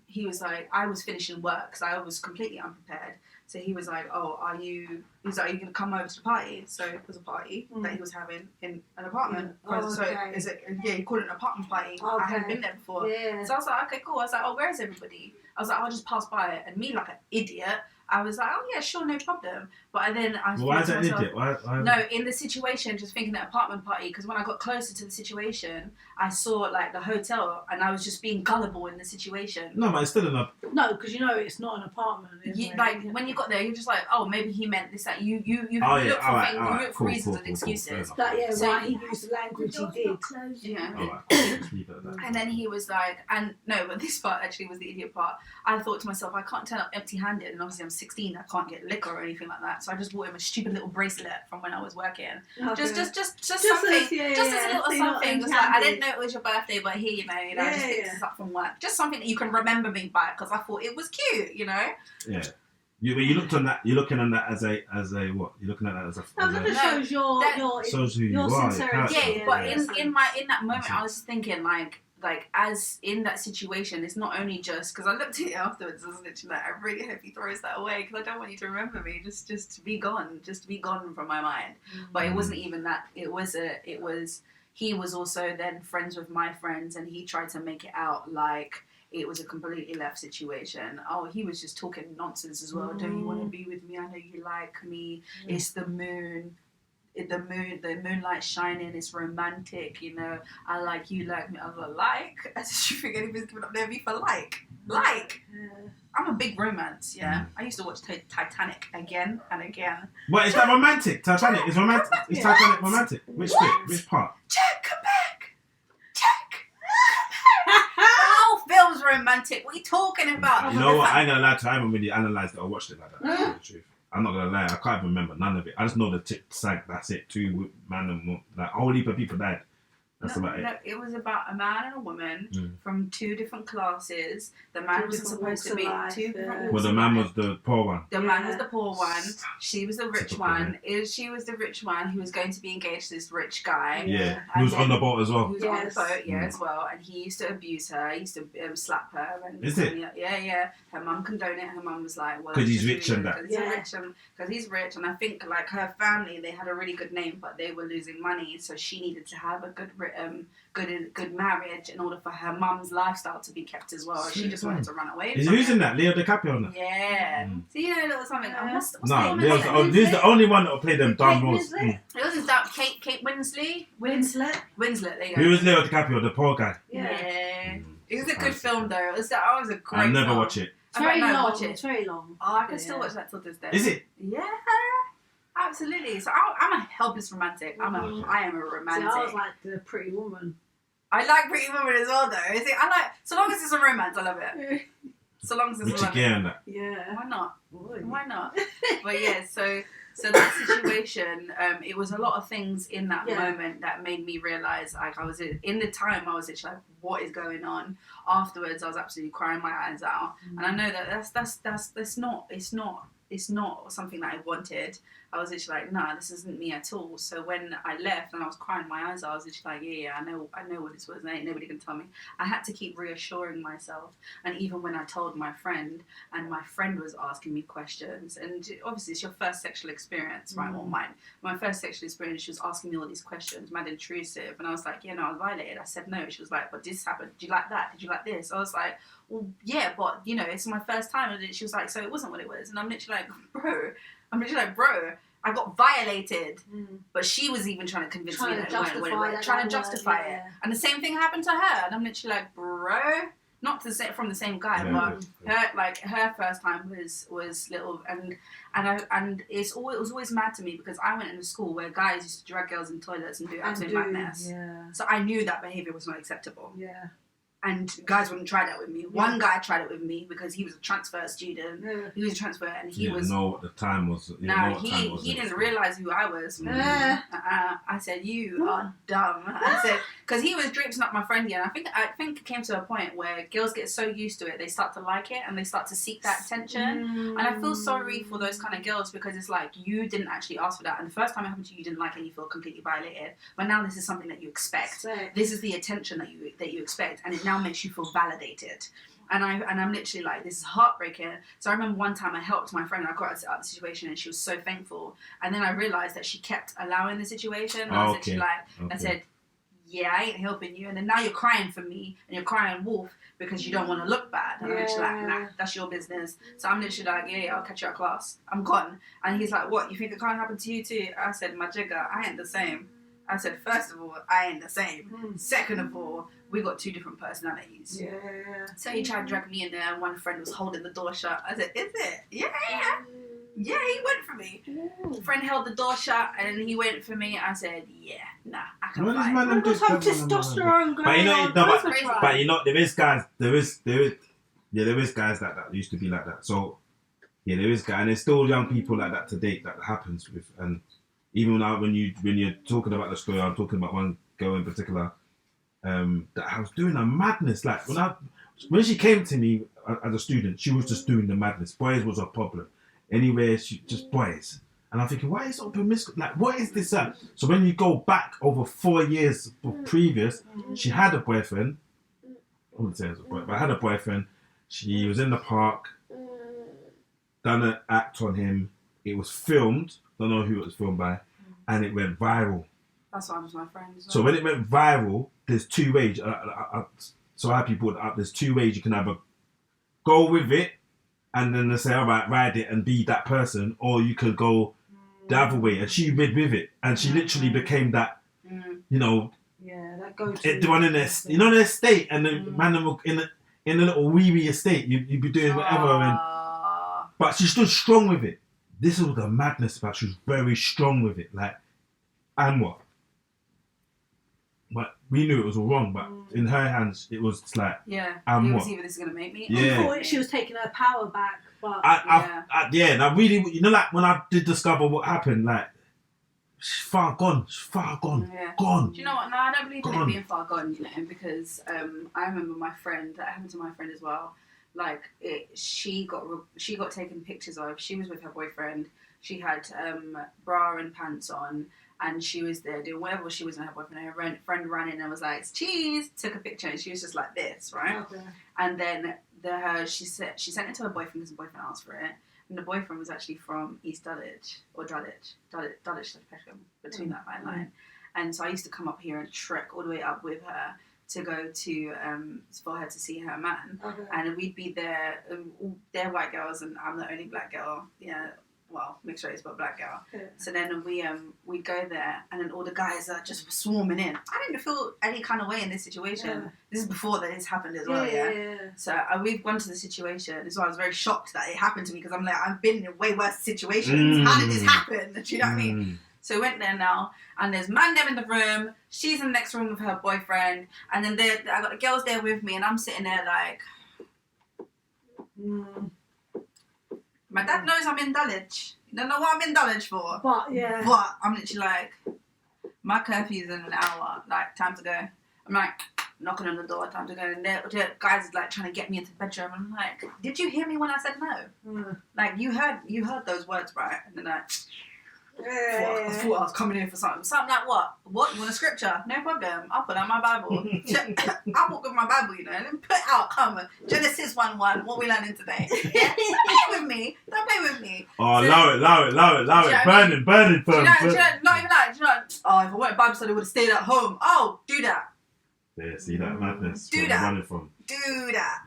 he was like, I was finishing work, because I was completely unprepared. So he was like, are you going to come over to the party? So it was a party that he was having in an apartment. He called it an apartment party. I hadn't been there before. So I was like, okay, cool. I was like, oh, where is everybody? I was like, I'll just pass by it. And me, like an idiot, I was like, oh yeah, sure, no problem. But then I why is that an idiot? Why? No, in the situation, just thinking that apartment party, because when I got closer to the situation, I saw, like, the hotel, and I was just being gullible in the situation. No, but it's still enough. No, because you know it's not an apartment. When you got there, you're just like, oh, maybe he meant this, that. You look for reasons and excuses. Why he used the language he did. And then he was like, but this part actually was the idiot part. I thought to myself, I can't turn up empty-handed, and obviously I'm 16, I can't get liquor or anything like that. So I just bought him a stupid little bracelet from when I was working. Just something, just as a little something. Just like, I didn't know it was your birthday, but here, I just picked this up from work. Just something that you can remember me by, because I thought it was cute, Yeah. You looked on that. You're looking at that as a what? You're looking at that as a. Shows who you are. Sincerity. Yeah, but in that moment, I was thinking like as in that situation, it's not only just because I looked at it afterwards. I was literally like, I really hope he throws that away, because I don't want you to remember me. Just to be gone, from my mind. But it wasn't even that. It was he was also then friends with my friends, and he tried to make it out like it was a completely left situation. Oh, he was just talking nonsense as well. Don't you want to be with me? I know you like me. It's the moon. the moonlight shining, it's romantic, you know. I like you like me. I was like, as you think anybody's giving up their V for like. I'm a big romance, yeah. I used to watch Titanic again and again. What is that romantic? Titanic is romantic. Is Titanic romantic? Which bit? Which part? Jack, come back. Jack, come back. The whole film's romantic. What are you talking about? You know what? I ain't gonna lie to you. I haven't really analysed it or watched it like that. To tell you the truth. I'm not gonna lie. I can't even remember none of it. I just know the tip sank. That's it. Two man and like a whole heap of people died. That's about it. No, it was about a man and a woman from two different classes. The man was supposed to be two different. Well, the man was the poor one. The man was the poor one. She was the rich one. She was the rich one who was going to be engaged to this rich guy. Yeah, who was on the boat as well. Who was on the boat, as well. And he used to abuse her. He used to slap her. And, is it? Yeah. Her mum condoned it. Her mum was like, well, because he's rich and that. Because he's rich, and I think like her family, they had a really good name, but they were losing money, so she needed to have a good marriage in order for her mum's lifestyle to be kept as well. She just wanted to run away. Who's in that? Leo DiCaprio on that? Yeah. So you know a little something. What's no, Leo's the only one that will play them dumb roles. It wasn't that Kate Winslet. There you go. Who was Leo DiCaprio? The poor guy. Yeah. It was a good film though. It was a great. I never watch it. It's very long. It's very long. Oh, I can still watch that till this day. Is it? Yeah. Absolutely. So I'm a helpless romantic. I am a romantic. See, I was like the Pretty Woman. I like Pretty Woman as well, though. See, I like so long as it's a romance, I love it. So long as it's a romance. Yeah. Why not? Why not? But yeah, so that situation, it was a lot of things in that moment that made me realise, like, I was in the time I was actually like, what is going on? Afterwards, I was absolutely crying my eyes out, and I know that it's not something that I wanted. I was literally like, nah, this isn't me at all. So when I left and I was crying my eyes out, I was literally like, yeah, I know what this was. And nobody can tell me. I had to keep reassuring myself. And even when I told my friend, and my friend was asking me questions, and obviously it's your first sexual experience, right? Or mine. My first sexual experience, she was asking me all these questions, mad intrusive. And I was like, yeah, no, I was violated. I said no. She was like, but this happened. Did you like that? Did you like this? I was like, well, yeah, but, you know, it's my first time. And she was like, so it wasn't what it was. And I'm literally like, bro, I got violated. But she was even trying to convince me that it went. Trying to justify it. And the same thing happened to her. And I'm literally like, bro, not to say from the same guy, but her first time was little. And it was always mad to me because I went in a school where guys used to drag girls in toilets and do absolute madness. Yeah. So I knew that behaviour was not acceptable. Yeah. And guys wouldn't try that with me. One guy tried it with me because he was a transfer student. Yeah. He was a transfer, and he was. Know what the time was. He didn't realize who I was. I said, "You are dumb." I said, because he was draping up my friend, and I think it came to a point where girls get so used to it, they start to like it, and they start to seek that attention. And I feel sorry for those kind of girls because it's like you didn't actually ask for that, and the first time it happened to you, you didn't like it, and you feel completely violated. But now this is something that you expect. This is the attention that you expect, and it now makes you feel validated. And I'm literally like, this is heartbreaking. So I remember one time I helped my friend, and I got her out of the situation, and she was so thankful. And then I realised that she kept allowing the situation. And I was literally like, I said, yeah, I ain't helping you. And then now you're crying for me, and you're crying wolf because you don't want to look bad. And I'm literally like, nah, that's your business. So I'm literally like, yeah, I'll catch you at class. I'm gone. And he's like, what, you think it can't happen to you too? I said, my jigger, I ain't the same. I said, first of all, I ain't the same. Second of all, we got two different personalities. Yeah. So he tried to drag me in there, and one friend was holding the door shut. I said, is it? Yeah. Yeah, he went for me. Friend held the door shut, and he went for me. I said, yeah, nah, I can fight. Just have testosterone going on. But you know, there is guys that used to be like that. So, yeah, there is guys, and there's still young people like that to date that happens with, and even when you're talking about the story, I'm talking about one girl in particular that I was doing a madness. Like when she came to me as a student, she was just doing the madness. Boys was a problem. Anywhere, she just boys. And I'm thinking, why is it so promiscuous? Like, what is this? So when you go back over 4 years previous, she had a boyfriend. I wouldn't say it was a boyfriend, but I had a boyfriend. She was in the park, done an act on him. It was filmed. Don't know who it was filmed by, and it went viral. That's why I was my friend. So when it went viral, there's two ways. So I people put it up. There's two ways you can either go with it, and then they say, all right, ride it and be that person, or you could go the other way, and she rid with it, and she literally became that, you know, that go-to. The one in their, you know, their estate, and the man them in a little wee estate, you'd be doing whatever, but she stood strong with it. This is the madness about. She was very strong with it, like, and what? But we knew it was all wrong, but in her hands, it was like, and what? Either this is gonna make me. Yeah. I thought she was taking her power back, but and I really, you know, like when I did discover what happened, like, she's far gone. Gone. Do you know what? No, I don't believe in it being far gone, you know, because I remember my friend, that happened to my friend as well. Like, she got taken pictures of. She was with her boyfriend. She had bra and pants on, and she was there doing whatever she was with her boyfriend. Her friend ran in and was like, "Cheese!" Took a picture, and she was just like this, right? Okay. And then she sent it to her boyfriend because her boyfriend asked for it. And the boyfriend was actually from East Dulwich, or Dulwich, Peckham, between that line. And so I used to come up here and trek all the way up with her to go to, for her to see her man. Okay. And we'd be there, they're white girls and I'm the only black girl. Yeah, well, mixed race, but black girl. Yeah. So then we'd go there, and then all the guys are just swarming in. I didn't feel any kind of way in this situation. Yeah. This is before this happened as well, yeah. So we've gone to the situation. So I was very shocked that it happened to me, because I'm like, I've been in way worse situations. How did this happen? Do you know what I mean? So we went there now, and there's man them in the room. She's in the next room with her boyfriend, and then I got the girls there with me, and I'm sitting there like, my dad knows I'm in Dulwich. You don't know what I'm in Dulwich for. But I'm literally like, my curfew's in an hour. Like, time to go. I'm like, knocking on the door, time to go. And the guys like trying to get me into the bedroom. I'm like, did you hear me when I said no? Like, you heard those words, right? And then I thought I was coming in for something. Something like what? What? You want a scripture? No problem. I'll put out my Bible. I'll walk with my Bible, you know. And then put out, come. Genesis 1:1. What we learning today? Yeah? Don't play with me. Don't play with me. Oh, so, allow it. Burning firm. Not even like, oh, if I went to Bible study, I would have stayed at home. Oh, do that. Yeah, see that madness. Do that. Running from. Do that.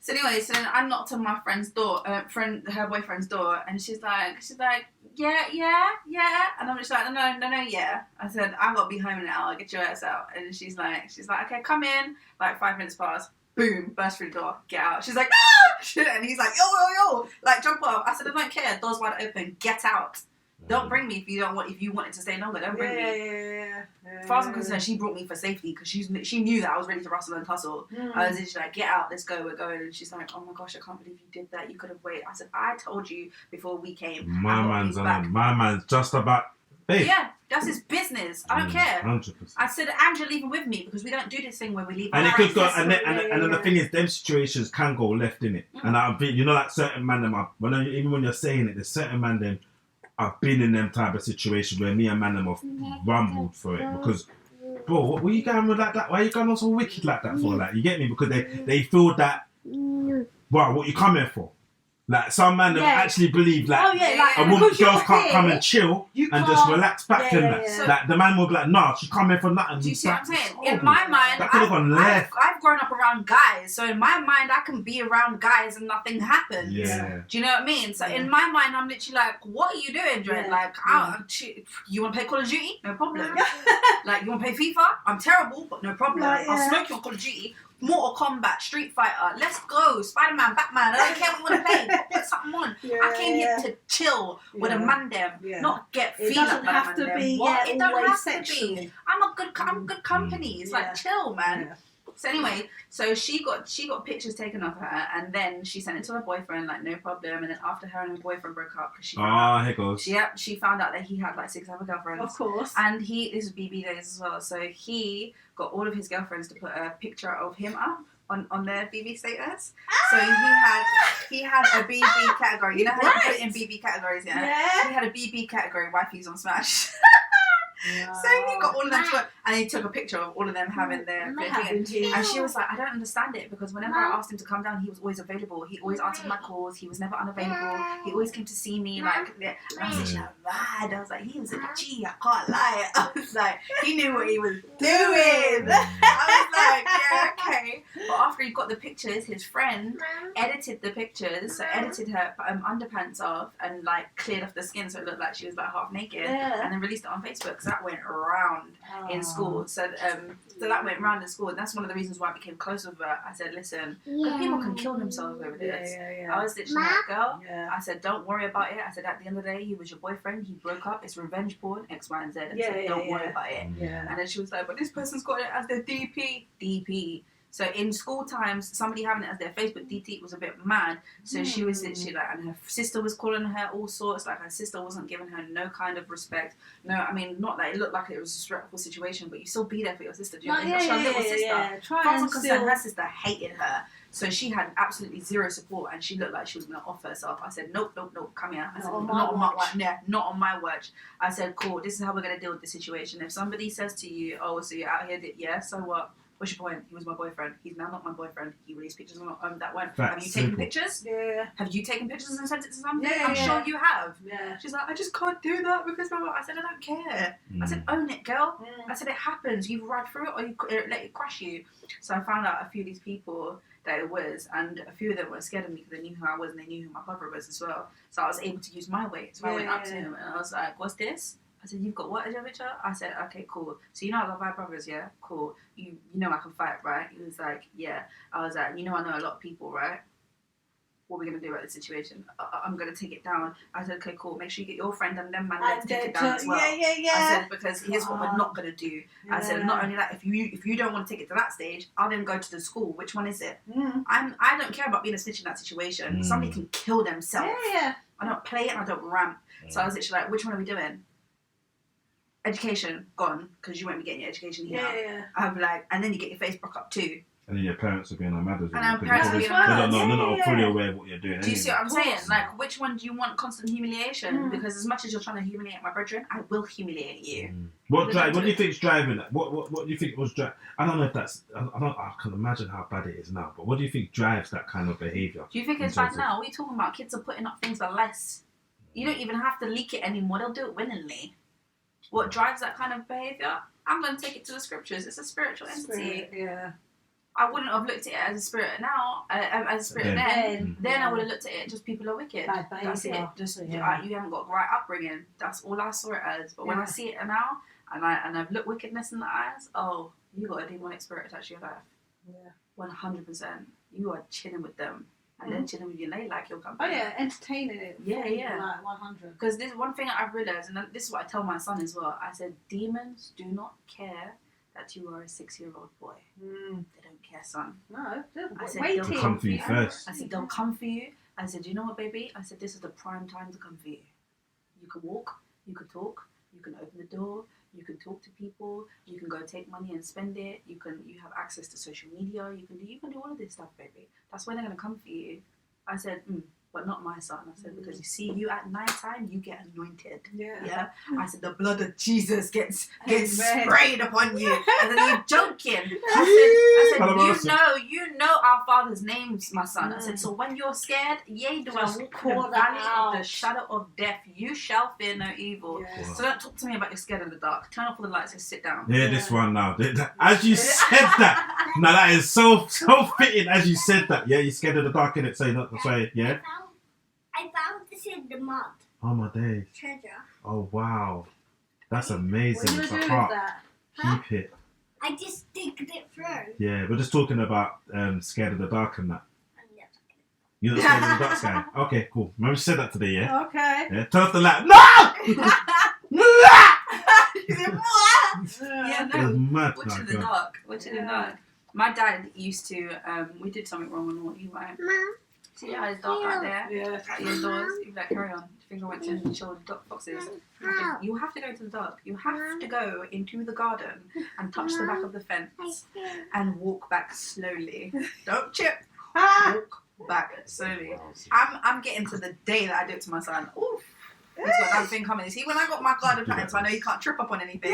So anyway, so then I knocked on my friend's door, her boyfriend's door, and she's like, yeah. And I'm just like, no, yeah. I said, I've got to be home in an hour, get your ass out. And she's like, okay, come in. Like 5 minutes past, boom, burst through the door, get out. She's like, ah! And he's like, yo, like jump off. I said, I don't care, door's wide open, get out. Don't bring me if you want it to stay longer. Don't bring me. As far as I'm concerned, she brought me for safety, because she knew that I was ready to rustle and tussle. I was just like, get out, let's go, we're going. And she's like, oh my gosh, I can't believe you did that. You could have waited. I said, I told you before we came. My man's just about. Babe. Yeah, that's his business. I don't care. 100%. I said, and you're leaving with me, because we don't do this thing where we leave. And it could go, and then the thing is, them situations can go left in it. And I've been, you know, like certain man them even when you're saying it, there's certain man them. I've been in them type of situations where me and man them have rumbled for it, because, bro, what are you going with like that? Why are you going on so wicked like that for? Like, you get me? Because they feel that, wow, what you come here for? Like, some man them actually believe like, girls can't come and chill and just relax back and that. So, like, the man will be like, nah, she come here for nothing. Do you see what I'm saying? In my mind, I've grown up around guys, so in my mind, I can be around guys and nothing happens. Yeah. Do you know what I mean? So in my mind, I'm literally like, what are you doing, Dre? Like, you want to play Call of Duty? No problem. Like, you want to play FIFA? I'm terrible, but no problem. I'll smoke you on Call of Duty. Mortal Kombat, Street Fighter, let's go, Spider-Man, Batman, I don't care what you want to play, put something on. I came here to chill with a man them, not get feed up by a man them. It don't have to be. I'm good company. It's like, chill, man. So anyway, so she got pictures taken of her, and then she sent it to her boyfriend, like, no problem. And then after her and her boyfriend broke up, because she found out that he had like 6 other girlfriends. Of course. And this was BB days as well, so he got all of his girlfriends to put a picture of him up on their BB status. So he had a BB category. You know how you put it in BB categories, yeah? He had a BB category, wifeys on Smash. Wow. So he got all of them and he took a picture of all of them having their thing. And she was like, I don't understand it, because whenever I asked him to come down, he was always available. He always answered my calls. He was never unavailable. He always came to see me. Like, and I was like, mad. I was like, he was a G. I can't lie. I was like, he knew what he was doing. I was like, yeah, okay. But after he got the pictures, his friend edited the pictures, so edited her underpants off and like cleared off the skin so it looked like she was like half naked, and then released it on Facebook because that went around in school. So that went round in school, and that's one of the reasons why I became close with her. I said, listen, because people can kill themselves over this. I was literally like, girl, I said, don't worry about it. I said, at the end of the day, he was your boyfriend, he broke up, it's revenge porn, X, Y, and Z. I said, don't worry about it. And then she was like, but this person's got it as their DP. So in school times, somebody having it as their Facebook DP was a bit mad. So she was literally like, and her sister was calling her all sorts. Like her sister wasn't giving her no kind of respect. No, I mean, not that it looked like it was a stressful situation, but you still be there for your sister. Do you know what I mean? She had a little sister. Try and still... Her sister hated her. So she had absolutely zero support, and she looked like she was going to off herself. I said, nope, come here. I said, not on my watch. I said, cool, this is how we're going to deal with the situation. If somebody says to you, oh, so you're out here, so what? What's your point? He was my boyfriend. He's now not my boyfriend. He released pictures on that one. Have you taken pictures? Yeah. Have you taken pictures and sent it to somebody? I'm sure you have. Yeah. She's like, I just can't do that because blah, blah. I said, I don't care. I said, own it, girl. I said, it happens. You ride through it or you let it crush you. So I found out a few of these people that it was, and a few of them were scared of me because they knew who I was and they knew who my brother was as well. So I was able to use my weight. So I went up to him and I was like, what's this? I said, you've got what as your picture? I said, okay, cool. So you know I love my brothers, yeah? Cool. You know I can fight, right? He was like, yeah. I was like, you know I know a lot of people, right? What are we going to do about this situation? I'm going to take it down. I said, okay, cool. Make sure you get your friend and them man to take it down as well. I said, because here's what we're not going to do. I said, not only that, if you don't want to take it to that stage, I'll then go to the school. Which one is it? I don't care about being a snitch in that situation. Somebody can kill themselves. I don't play it and I don't ramp. So I was literally like, which one are we doing? Education gone because you won't be getting your education here. I'm like, and then you get your face broke up too. And then your parents are being on mad as well. And our parents are being on mad. They're not fully aware of what you're doing. Do you see what I'm saying? Like, which one do you want constant humiliation? Because as much as you're trying to humiliate my brethren, I will humiliate you. What do you think's driving that? What do you think was driving? I don't know if that's. I can imagine how bad it is now. But what do you think drives that kind of behaviour? Do you think it's bad now? What are you talking about? Kids are putting up things for less. You don't even have to leak it anymore. They'll do it willingly. What drives that kind of behaviour? I'm going to take it to the scriptures. It's a spiritual entity. I wouldn't have looked at it as a spirit now, as a spirit then. Then I would have looked at it just people are wicked. That's it. Just you haven't got the right upbringing. That's all I saw it as. But when I see it now, and I've looked wickedness in the eyes, oh, you got a demonic spirit attached to your life. 100%. You are chilling with them. And then chilling with you, they like your company. Oh yeah, entertaining it. Yeah. Like 100. Because this one thing I've realised, and this is what I tell my son as well. I said, demons do not care that you are a 6-year-old boy. They don't care, son. No, I said, they'll come for you first. I said, they'll come for you. I said, you know what, baby? I said, this is the prime time to come for you. You can walk, you can talk, you can open the door, you can talk to people, you can go take money and spend it, you have access to social media, you can do all of this stuff, baby. That's when they're going to come for you. I said, but not my son. I said, because you see, you at night time, you get anointed. Yeah. I said, the blood of Jesus gets sprayed upon you. And then you're joking. I said, you know our Father's names, my son. I said, so when you're scared, yea, do I walk in the valley of the shadow of death, you shall fear no evil. So don't talk to me about you're scared of the dark. Turn off all the lights and sit down. This one now. As you said that, now that is so fitting as you said that. Yeah, you're scared of the dark, innit? So that's why, yeah. I found this in the mud. Oh my days. Treasure. Oh wow. That's amazing. What are you doing with that? Keep it. I just digged it through. Yeah, we're just talking about scared of the dark and that. You're not scared of the dark, Sky? Okay, cool. Remember she said that today, yeah? Okay. Yeah, turn off the light. No! Yeah, no. Watch in the dark. Watch in the dark. My dad used to, we did something wrong on what you went. See how it's dark out there? Yeah. Out your doors. You'd be like, carry on. Do you think I went to show the duck boxes? You have to go into the dark. You have to go into the garden and touch the back of the fence and walk back slowly. Don't chip. Walk back slowly. I'm getting to the day that I do it to my son. Oof. He's got that thing coming. See, when I got my garden planted, so I know he can't trip up on anything.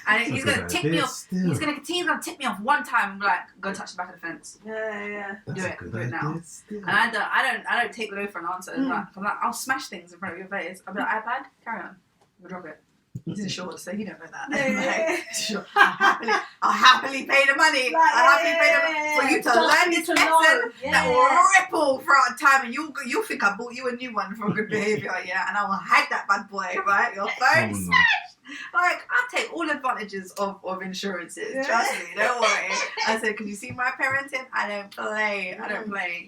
And he's going to tip me off. He's going to tip me off one time and be like, go touch the back of the fence. Yeah. That's do it now. And I don't take no for an answer. I'm like, I'll smash things in front of your face. I'll be like, iPad, carry on. We'll drop it. He's insured, so you don't know that. Yeah. Like, sure. I'll happily pay the money. I'll happily pay the money for you to learn this lesson that will ripple throughout time, and you'll think I bought you a new one for good behaviour, yeah. And I will hide that bad boy, right? Your phone is like, I take all advantages of insurances. Trust me, don't worry. I said, because you see my parenting, I don't play.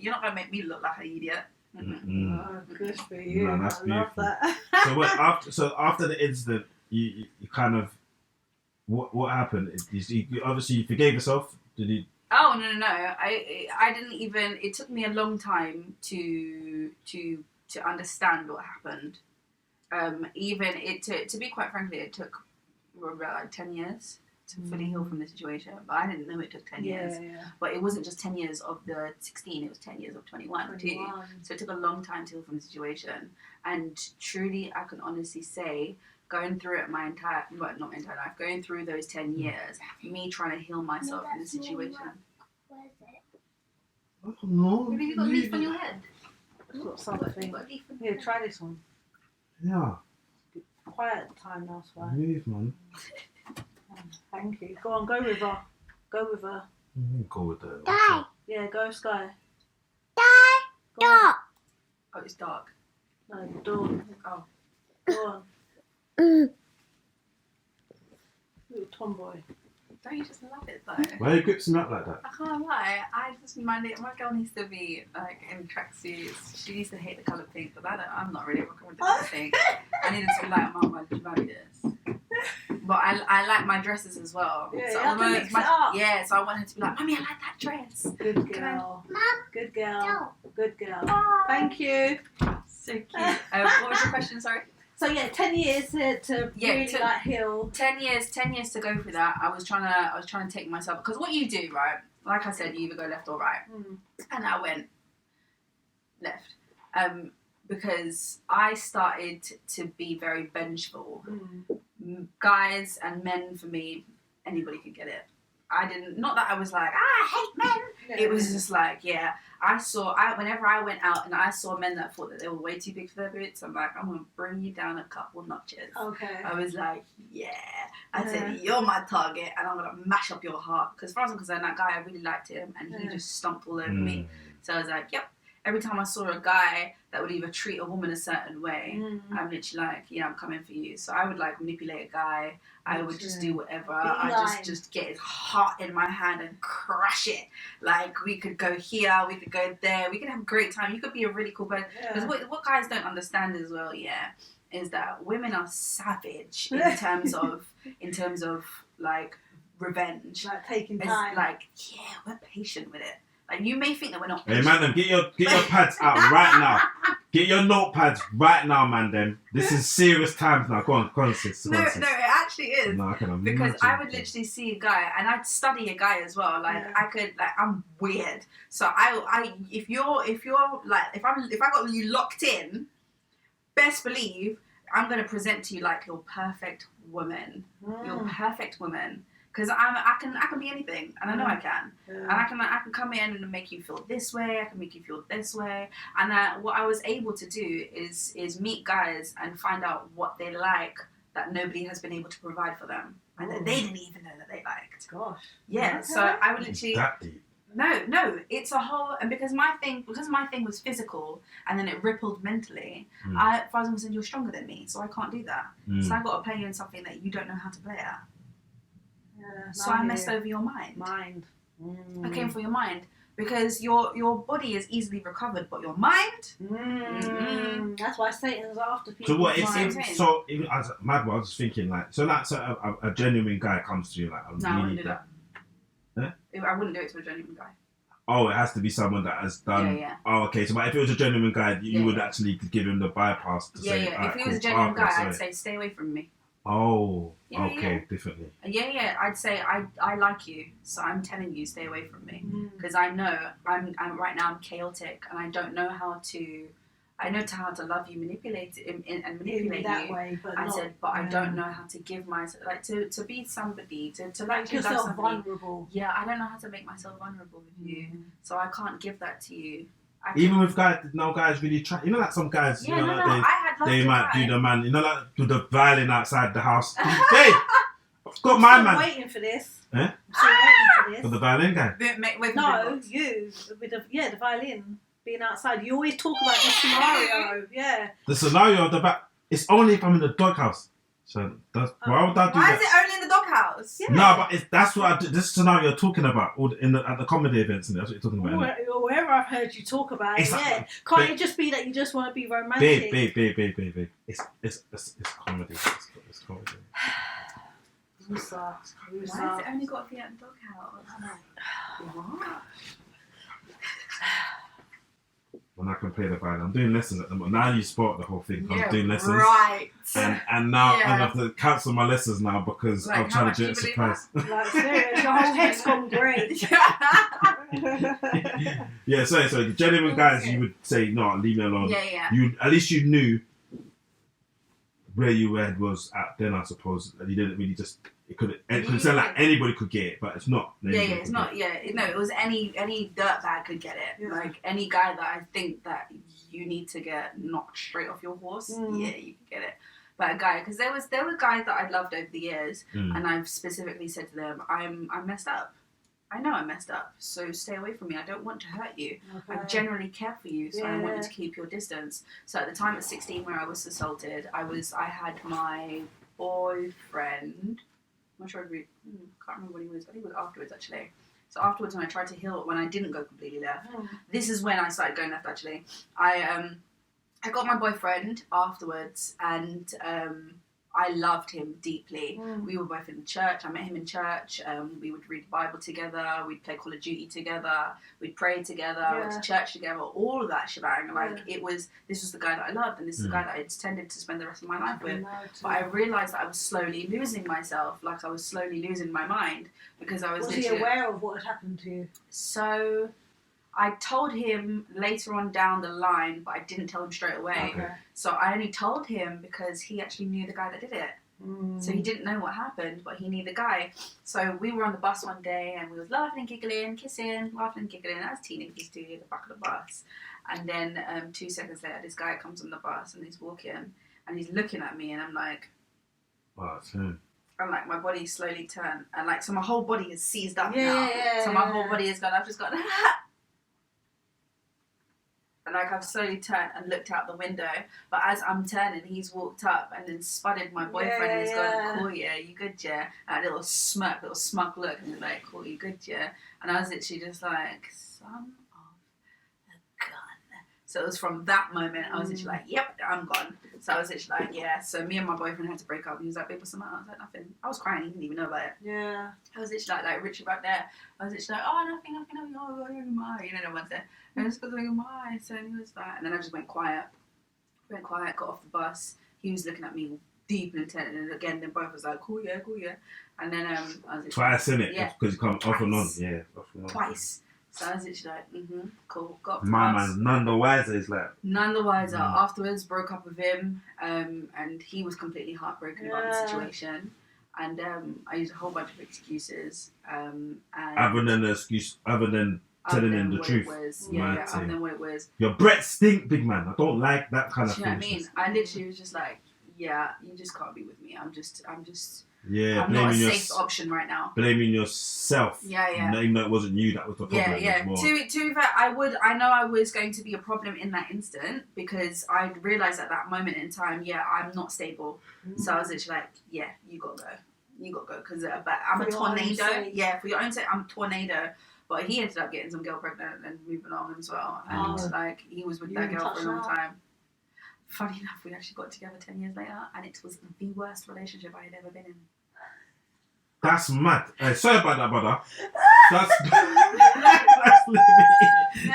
You're not gonna make me look like an idiot. Oh, good for you. No, that's I love beautiful. that. So after the incident, you kind of what happened? You obviously you forgave yourself. Did you? Oh no! I didn't even. It took me a long time to understand what happened. Even to be quite frankly, it took about like 10 years to fully heal from the situation. But I didn't know it took 10 years. Yeah. But it wasn't just 10 years of the 16, it was 10 years of 21 too. So it took a long time to heal from the situation. And truly, I can honestly say, going through it not my entire life, going through those 10 years, me trying to heal myself in the situation. What is it? I don't know. Maybe you got a leaf on your head. I've got something. Here, try this one. Yeah. Quiet time now, Sky. Move, man. Thank you. Go on, go with her. Go with her. Go with that. Die. Yeah, go, Sky. Die. Go on. Stop. Oh, it's dark. No, dawn. Oh. Go on. Little tomboy. Don't you just love it though? Why are you gripping me up like that? I can't lie. My girl needs to be like in tracksuits. She needs to hate the colour pink, but I'm not really rocking with the colour pink. I needed to light them up by this. But I like my dresses as well. Yeah, so you have to mix it up. Yeah, so I want her to be like, Mommy, I like that dress. Good girl. Mom. Good girl. Go. Good girl. Bye. Thank you. So cute. What was your question? Sorry. So yeah, 10 years to really like heal. 10 years to go through that. I was trying to take myself, because what you do, right? Like I said, you either go left or right, and I went left, because I started to be very vengeful. Guys and men, for me, anybody could get it. Not that I was like, I hate men. Yeah. It was just like, yeah. Whenever I went out and I saw men that thought that they were way too big for their boots, I'm like, I'm going to bring you down a couple notches. Okay. I was like, yeah. I said, you're my target and I'm going to mash up your heart. Because as far as I'm concerned, that guy, I really liked him and he just stomped all over me. So I was like, yep. Every time I saw a guy that would either treat a woman a certain way, I'm literally like, yeah, I'm coming for you. So I would like manipulate a guy. I would just do whatever. I just get his heart in my hand and crush it. Like, we could go here, we could go there, we could have a great time. You could be a really cool person. Because what guys don't understand as well, is that women are savage in terms of like revenge. Like taking time. Like, yeah, we're patient with it. Like, you may think that we're not Hey, patient. man, them, get your pads out right now. Get your notepads right now, man. Them. This is serious times now. Go on, sis. No, it actually is. No, I can because imagine. I would literally see a guy, and I'd study a guy as well. Like I'm weird. So if I got you locked in, best believe I'm gonna present to you like your perfect woman. Your perfect woman. Because I can be anything, and I know I can. And I can come in and make you feel this way. I can make you feel this way. And what I was able to do is meet guys and find out what they like that nobody has been able to provide for them, and that they didn't even know that they liked. Gosh. Yeah. Okay. So I would literally. That deep. No, it's a whole, and because my thing was physical, and then it rippled mentally. Farzan said, "You're stronger than me, so I can't do that. So I got to play you in something that you don't know how to play at." Yeah, So I messed over your mind. I came for your mind because your body is easily recovered, but your mind. That's why Satan's after people. So what? Mind. Even as a mad one, I was just thinking like, so a genuine guy comes to you like, No, I wouldn't do that. I wouldn't do it to a genuine guy. Oh, it has to be someone that has done. Yeah. Oh, okay. So, but if it was a genuine guy, you would actually give him the bypass to say. If he was a genuine guy, I'd say stay away from me. Oh, Yeah, okay, differently. Yeah. I'd say I like you, so I'm telling you stay away from me because I know I'm right now I'm chaotic and I don't know how to. I know how to love you, manipulate it, and manipulate that you. way, but I don't know how to give myself to be somebody to make yourself vulnerable. Yeah, I don't know how to make myself vulnerable with you, so I can't give that to you. Even with guys, no guys really try. You know, like some guys, Yeah, you know, no, like I had love they to might try. do the man, you know, like do the violin outside the house. Hey, I've got my I'm man. waiting for this. Eh? I'm still waiting For for the this. violin guy. With No, you with the violin being outside. You always talk about this scenario. Yeah. The scenario of the back, it's only if I'm in the doghouse. So that's why would I do Why that? is it only in the doghouse? Yeah. No, but that's what I do. This scenario you're talking about at the comedy events, and that's what you're talking about. Innit? Or wherever I've heard you talk about It's it, like- yeah. Can't babe. it just be that you just want to be romantic? Babe. It's comedy. It's comedy. Why Why has it only got to be at the doghouse? What? When I can play the violin, I'm doing lessons at the moment. Now you spot the whole thing. I'm doing lessons. Right. And now Yeah. I have to cancel my lessons now because Like, I'm how trying much to do do it you a surprise. Like serious, your whole head's gone grey. Yeah, so the genuine guys, you would say no, leave me alone. Yeah. You at least you knew where your head was at then, I suppose. And you didn't really just it could sound like anybody could get it, but it's not. Yeah, it's not. Yeah, no, it was any dirtbag could get it. Yeah. Like any guy that I think that you need to get knocked straight off your horse. Mm. Yeah, you could get it. But a guy, because there were guys that I loved over the years, Mm. and I've specifically said to them, I'm messed up. I know I'm messed up, so stay away from me. I don't want to hurt you. I generally care for you, so I want you to keep your distance. So at the time at 16 where I was assaulted, I had my boyfriend. I'm not sure if can't remember when he was. I think it was afterwards actually. So afterwards, when I tried to heal, when I didn't go completely left, this is when I started going left. Actually, I got my boyfriend afterwards, and I loved him deeply. We were both in the church. I met him in church. We would read the Bible together. We'd play Call of Duty together. We'd pray together. Went to church together. All of that shebang. Like this was the guy that I loved, and this is the guy that I intended to spend the rest of my life with. But I realised that I was slowly losing myself. Like I was slowly losing my mind because I was. Was he aware of what had happened to you? So I told him later on down the line, but I didn't tell him straight away. Okay. So I only told him because he actually knew the guy that did it. So he didn't know what happened, but he knew the guy. So we were on the bus one day and we was laughing and giggling, kissing, laughing and giggling as teenagers do at the back of the bus. And then 2 seconds later, this guy comes on the bus and he's walking and he's looking at me and I'm like, Oh, it's him. I'm like, my body slowly turned and like, so my whole body is seized up now. Yeah. So my whole body is gone. I've just gone, and like I've slowly turned and looked out the window, but as I'm turning, he's walked up and then spotted my boyfriend and he's gone, cool, yeah, you good, yeah? And a little smirk, little smug look, and he's like, cool, you good, yeah? And I was literally just like, son of a gun. So it was from that moment, I was literally like, yep, I'm gone. So I was literally like, yeah. So me and my boyfriend had to break up, and he was like, babe, what's the matter? I was like, nothing. I was crying, he didn't even know about it. Yeah. I was literally like Richard right there. I was literally like, oh, nothing, oh, you know, no one said, and it's because of my son, he was like, and then I just went quiet, got off the bus. He was looking at me deep and intent, and again, then both was like, cool, yeah, and then I was literally, Twice, innit? Yeah. Because you come off and on. Twice. Yeah, off and on. twice. So I was literally like, cool, got off the My bus. man, none the wiser is like, None the wiser. Mm. Afterwards, broke up with him, and he was completely heartbroken about the situation. And I used a whole bunch of excuses. And other than the excuse, other than telling him the truth. Yeah, other than what it was. Your breath stink, big man. I don't like that kind of Do you know thing. what I mean? I literally was just like, yeah, you just can't be with me. I'm Yeah, I'm not a blaming safe option right now. blaming yourself. Yeah. Even though it wasn't you that was the problem. Yeah. It was To more- be fair, I know I was going to be a problem in that instant because I realised at that moment in time, I'm not stable. So I was literally like, yeah, you gotta go because I'm For a your own tornado. sake. Yeah, for your own sake, I'm a tornado. But he ended up getting some girl pregnant and moving on as well. And like he was with You that didn't girl for a touch long that? time. Funny enough, we actually got together 10 years later, and it was the worst relationship I had ever been in. That's mad. Sorry about that, brother. That's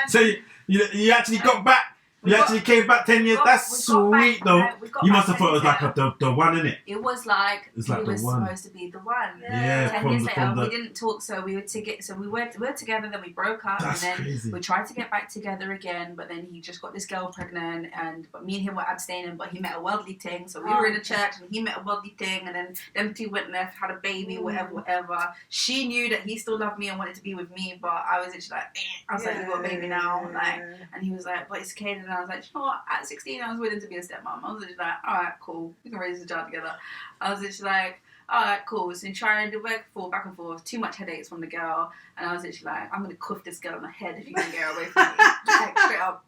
so you actually got back You actually came back 10 years. That's sweet, though. You must have thought it was like the one, innit? It was like It's he like the was one. supposed to be the one. Yeah, 10 from years the- later, from the- we didn't talk, so we were together. So we were together, then we broke up, That's and then crazy. we tried to get back together again. But then he just got this girl pregnant, but me and him were abstaining. But he met a worldly thing, so we were in a church, and he met a worldly thing, and then them two went left, had a baby, whatever. She knew that he still loved me and wanted to be with me, but I was just like, I was like, you got a baby now, like. And he was like, but it's okay. And I was like, you know what? At 16, I was willing to be a stepmom. I was just like, all right, cool. We can raise a child together. I was just like, all right, cool. So trying to work back and forth. Too much headaches from the girl. And I was just like, I'm going to cuff this girl in the head if you can get her away from me. Like, straight up.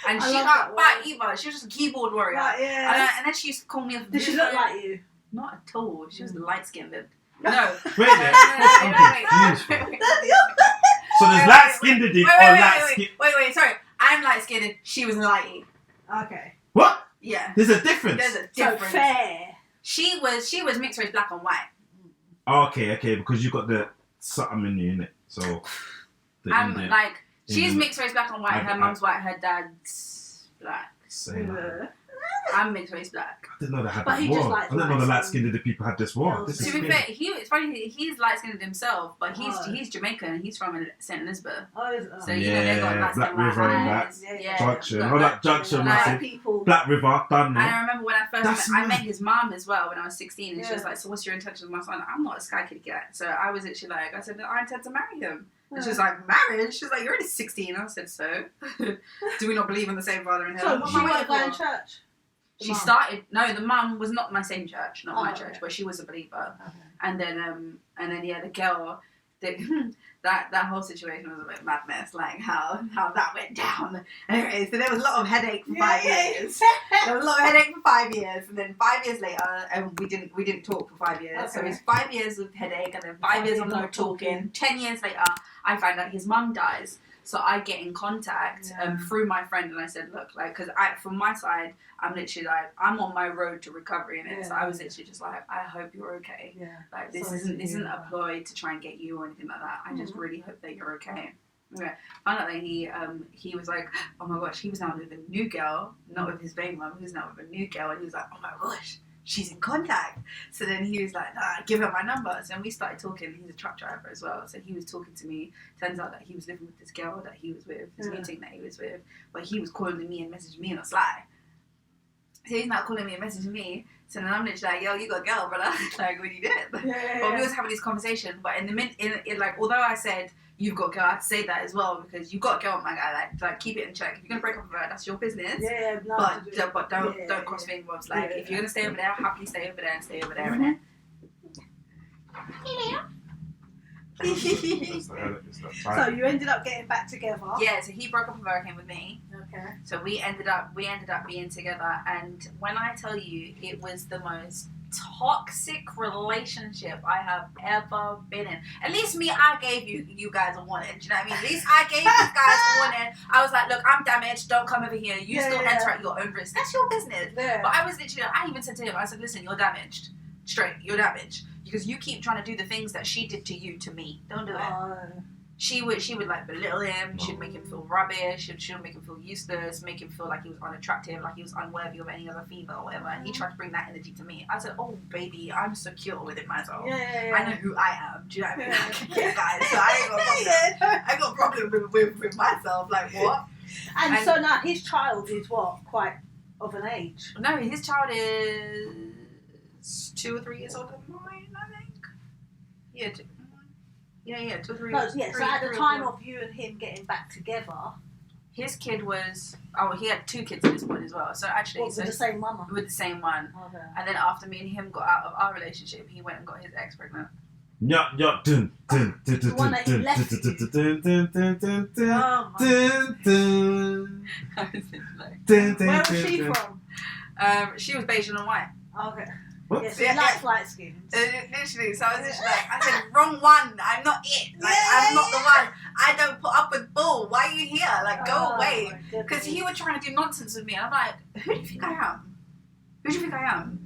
And she can't fight either. She was just a keyboard warrior. Right, yeah. And then she used to call me a... Did she look like you? Not at all. She was light-skinned. No. Wait a minute. I'm confused. So there's light-skinned dick or light-skinned... Wait, sorry. I'm light-skinned. She was lighty. Okay. What? Yeah. There's a difference. There's a So difference. fair. She was mixed race black and white. Oh, okay, because you got the something in you, innit? So, the I'm Indian. like, she's Indian. mixed race black and white. Her mum's white, her dad's black. Same. I'm mixed race black. I didn't know they had But that he war. just I likes didn't know the light-skinned. light-skinned people had this war. To This To is be crazy. fair, it's funny. He's light skinned himself, but he's Oh. Jamaican. He's from St. Elizabeth, Oh, is it? so you know they got Yeah, light Black skin, light River and that. eyes. Yeah. Junction. Black- Oh, that Junction, Like, massive. People. Black River, done And I now. remember when I That's first met, I mad. met his mom as well when I was 16, and she was Yeah. like, "So what's your intention with my son?" I'm not a Sky Kid yet, so I was actually like, I said, "I intend to marry him." And she was like, "Marriage?" She was like, "You're only 16." I said, "So, do we not believe in the same Father in So heaven?" she went going to church? The She mum? started. No, the mum was not my same church, not my Oh, church, okay. but she was a believer. Okay. And then yeah, the girl, that whole situation was a bit madness, like how that went down. Anyway, so there was a lot of headache for 5 years. There was a lot of headache for 5 years, and then 5 years later, we didn't talk for 5 years. So Okay. it's 5 years of headache, and then 5 years of no talking. 10 years later, I find out his mum dies. So I get in contact through my friend, and I said, look, like, because from my side, I'm literally like, I'm on my road to recovery in it. So I was literally just like, I hope you're okay. Yeah. Like, this Sorry isn't to hear a that. ploy to try and get you or anything like that. I just really hope that you're okay. Okay. Found out that he was like, oh my gosh, he was now with a new girl, not with his baby mum. He was now with a new girl, and he was like, oh my gosh, she's in contact. So then he was like, nah, give her my number. So then we started talking. He's a truck driver as well. So he was talking to me. Turns out that he was living with this girl that he was with, this meeting that he was with, but he was calling me and messaging me on a sly. So he's not calling me and messaging me. So then I'm literally like, yo, you got a girl, brother. Like, what are you doing? But we was having this conversation. But in like, although I said, you've got a girl, I had to say that as well, because you've got a girl, my guy. Like keep it in check. If you're going to break up with her, that's your business. Yeah, no, But don't cross fingers. Like, if you're going to stay over there, happily stay over there and stay over there. And then. So you ended up getting back together. Yeah, so he broke up with her, came with me. Okay. So we ended up being together, and when I tell you, it was the most toxic relationship I have ever been in. At least me, I gave you guys a warning. Do you know what I mean? At least I gave you guys a warning. I was like, look, I'm damaged. Don't come over here. You still enter at your own risk. That's your business. Yeah. But I was literally, I even said to him, I said, listen, you're damaged. Straight, you're damaged. Because you keep trying to do the things that she did to you to me. Don't do it. She would like belittle him. She'd make him feel rubbish. She'd make him feel useless. Make him feel like he was unattractive, like he was unworthy of any other female or whatever. And he tried to bring that energy to me. I said, "Oh baby, I'm secure within myself. Yeah. I know who I am. Do you know what I mean? Yeah, guys. So I ain't got a problem. I got a problem with myself. Like what? And so now his child is what? Quite of an age. No, his child is 2 or 3 years older than mine, I think. Yeah. 2 or 3. No, yeah. So three- at the three or time four. of you and him getting back together, His kid was, he had 2 kids at this point as well. So actually, what, with the same mama. with the same one. Okay. And then after me and him got out of our relationship, he went and got his ex pregnant. Yeah, dun dun dun dun one that he dun left dun dun dun dun dun dun Oh my. dun dun I was just like, dun dun. Where was she from? she was Bayesian and white. Okay. What? Yeah, so he likes light skins. Literally, so I was just like, I said, wrong one. I'm not it. Like, I'm not the one. I don't put up with bull. Why are you here? Like, go away. Because he was trying to do nonsense with me. And I'm like, who do you think I am? Who do you think I am?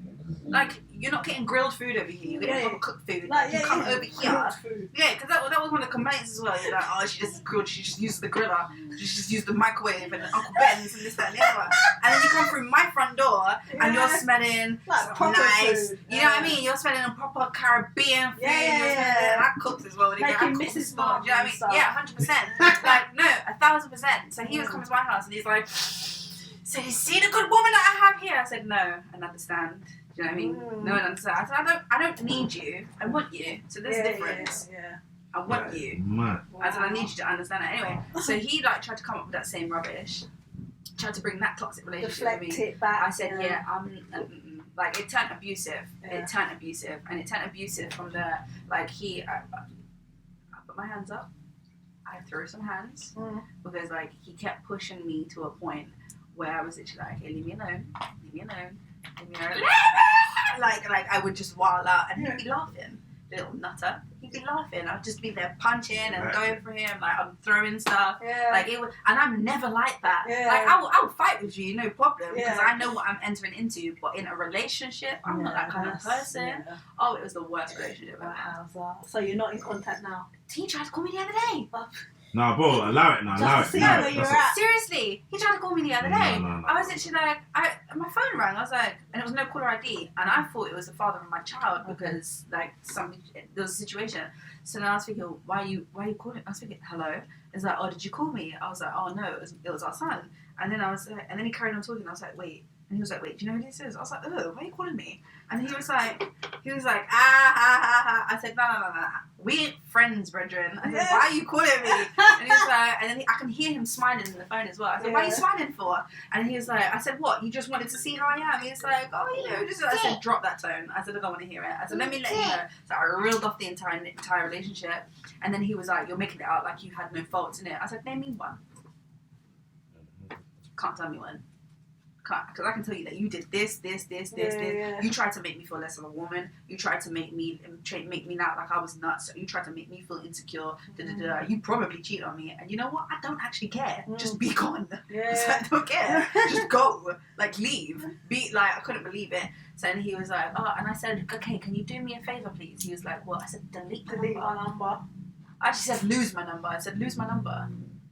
Like, you're not getting grilled food over here. You're getting proper cooked food. Like, you come over here. Food. Yeah, because that was one of the complaints as well. You're like, oh, she just grilled. She just used the griller. She just used the microwave and Uncle Ben's and this, that, and the other. And then you come through my front door and you're smelling like proper nice. food. You know what I mean? You're smelling a proper Caribbean food. Yeah. I cooked as well. Making Mrs. Martin. You know what I mean? Yeah, 100%. Like, no, 1,000%. So he was coming to my house and he's like, so you see the good woman that I have here? I said, no, and understand. Do you know what I mean? No, and understand. I said, I don't need you. I want you. So there's a difference. Yeah. I want you. Man. I said, I need you to understand it. Anyway, so he like tried to come up with that same rubbish. Tried to bring that toxic relationship Deflect with me. it back. I said, like it turned abusive. Yeah. It turned abusive. And it turned abusive from the, like I put my hands up. I threw some hands. Because like he kept pushing me to a point where I was literally like, hey, leave me alone. Leave me alone. Leave me alone. Like I would just wild out and he'd be laughing. Little nutter. He'd be laughing. I'd just be there punching and going for him. Like I'm throwing stuff. Yeah. Like it was, and I'm never like that. Yeah. Like I'll fight with you, no problem, because Yeah. I know what I'm entering into. But in a relationship, I'm not that kind of person. Yeah. Oh, it was the worst relationship ever. Wow. So you're not in contact now? He tried to call me the other day. Nah, bro, allow it now. Allow Just to it. see Allow where it. you're That's at. Seriously, he tried to call me the other day. No. I was literally like, my phone rang. I was like, and it was no caller ID, and I thought it was the father of my child because like there was a situation. So then I was thinking, why are you calling? I was thinking, hello. It's like, oh, did you call me? I was like, oh no, it was our son. And then I was like, and then he carried on talking. I was like, wait. And he was like, wait, do you know who this is? I was like, oh, why are you calling me? And he was like, I said, no. We ain't friends, brethren. I said, why are you calling me? And he was like, and then I can hear him smiling in the phone as well. I said, why are you smiling for? And he was like, I said, what? You just wanted to see how I am? He was like, oh, just. I said, drop that tone. I said, I don't want to hear it. I said, let me let you know. So I reeled off the entire relationship. And then he was like, you're making it out like you had no faults in it. I said, name me one. Can't tell me one. Because I can tell you that you did this. Yeah. You tried to make me feel less of a woman. You tried to make me not like I was nuts. You tried to make me feel insecure. You probably cheated on me. And you know what? I don't actually care. Just be gone. Yeah. So I don't care. Just go. Like, leave. Be like, I couldn't believe it. So then he was like, oh, and I said, okay, can you do me a favor, please? He was like, well, I said, delete my number. I actually said, lose my number. I said, lose my number.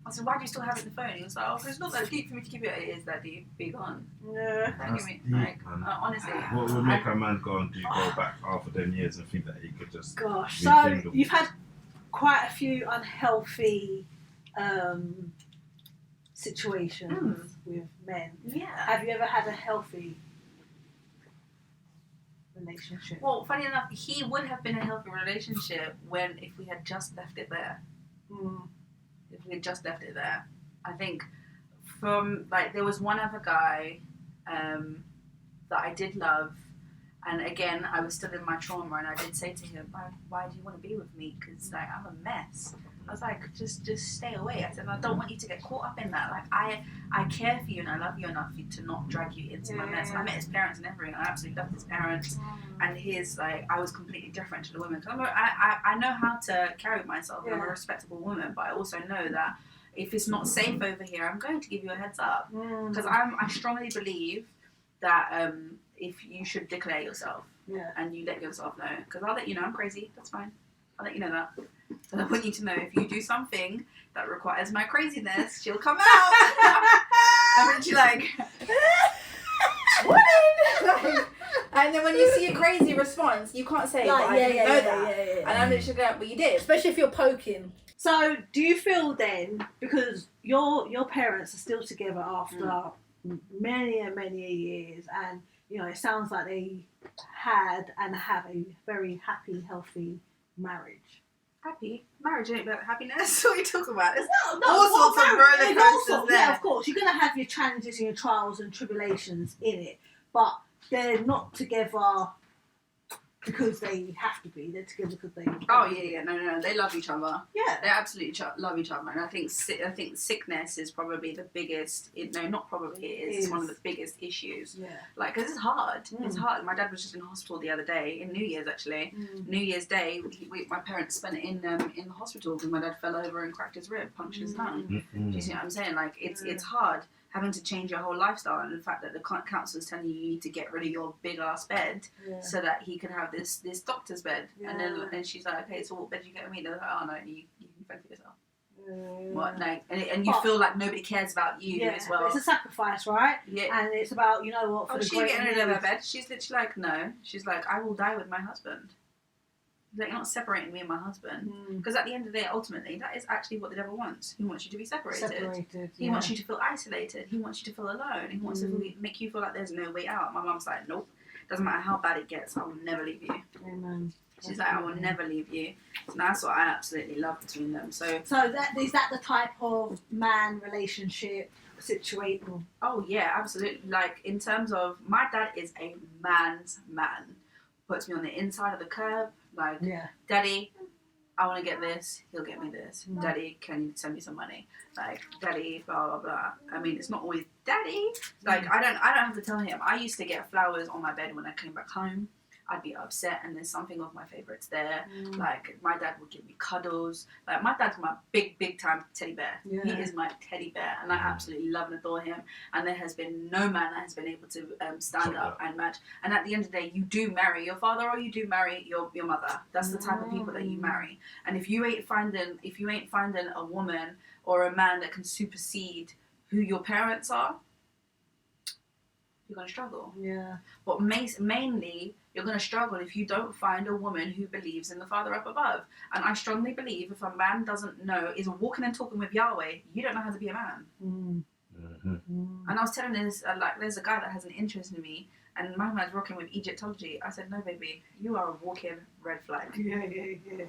I said, why do you still have it in the phone? He was like, oh, it's not that deep for me to keep it. It is that deep. Be gone. Yeah. Don't give me, Deep, like, man. honestly. What would make a man go back after them years and think that he could just Gosh. So rekindle? you've had quite a few unhealthy situations with men. Yeah. Have you ever had a healthy relationship? Well, funny enough, he would have been a healthy relationship if we had just left it there. If we had just left it there. I think there was one other guy that I did love, and again, I was still in my trauma, and I did say to him, why do you want to be with me? Because like, I'm a mess. I was like, just stay away. I said, I don't want you to get caught up in that. Like, I care for you and I love you enough to not drag you into my mess. I met his parents and everything. I absolutely loved his parents. And I was completely different to the women. Because I know how to carry myself. I'm a respectable woman, but I also know that if it's not safe over here, I'm going to give you a heads up. Because I strongly believe that if you should declare yourself and you let yourself know. Because I'll let you know I'm crazy. That's fine. I'll let you know that. So I want you to know if you do something that requires my craziness, she'll come out. And then she's like, what? And then when you see a crazy response, you can't say, Like, but I didn't know that. Yeah. And I'm literally going, but you did. Especially if you're poking. So, do you feel then, because your parents are still together after many and many years, and you know it sounds like they had and have a very happy, healthy marriage. Happy? Marriage ain't about happiness. What are you talking about? There's No, all sorts of roller coasters there. Yeah, of course. You're going to have your challenges and your trials and tribulations in it, but they're not together because they have to be. They're together because they. Oh yeah, no. They love each other. Yeah. They absolutely love each other, and I think sickness is probably the biggest. Not probably it is one of the biggest issues. Yeah. Like, because it's hard. It's hard. My dad was just in hospital the other day, in New Year's actually. New Year's Day, my parents spent it in the hospital because my dad fell over and cracked his rib, punctured his lung. Do you see what I'm saying? Like, it's hard. having to change your whole lifestyle, and the fact that the counsellor's telling you need to get rid of your big ass bed so that he can have this doctor's bed. And she's like, okay, so what bed you get me? They're like, oh no, you can fend for yourself. What, like, and you feel like nobody cares about you as well. It's a sacrifice, right? Yeah. And it's about, you know what, for the she's getting rid of her bed. She's literally like, no. She's like, I will die with my husband. Like, you're not separating me and my husband. Because at the end of the day, ultimately, that is actually what the devil wants. He wants you to be separated. He wants you to feel isolated. He wants you to feel alone. He wants to make you feel like there's no way out. My mum's like, nope. Doesn't matter how bad it gets, I will never leave you. Amen. She's like, I will never leave you. So that's what I absolutely love between them. So is that the type of man relationship situation? Oh yeah, absolutely. Like, in terms of, my dad is a man's man. Puts me on the inside of the curb. Like, Daddy, I want to get this. He'll get me this. Daddy, can you send me some money? Like, Daddy, blah blah blah. I mean, it's not always Daddy. Like, I don't have to tell him. I used to get flowers on my bed when I came back home. I'd be upset, and there's something of my favourites there. Like, my dad would give me cuddles. Like, my dad's my big time teddy bear. He is my teddy bear, and I absolutely love and adore him. And there has been no man that has been able to stand up and match. And at the end of the day, you do marry your father, or you do marry your mother. That's the type of people that you marry. And if you ain't finding a woman or a man that can supersede who your parents are, you're gonna struggle. Yeah. But mainly, you're going to struggle if you don't find a woman who believes in the Father up above. And I strongly believe if a man doesn't know, is walking and talking with Yahweh, you don't know how to be a man. And I was telling this, like, there's a guy that has an interest in me, and my man's rocking with Egyptology. I said, no, baby, you are a walking red flag. Yeah.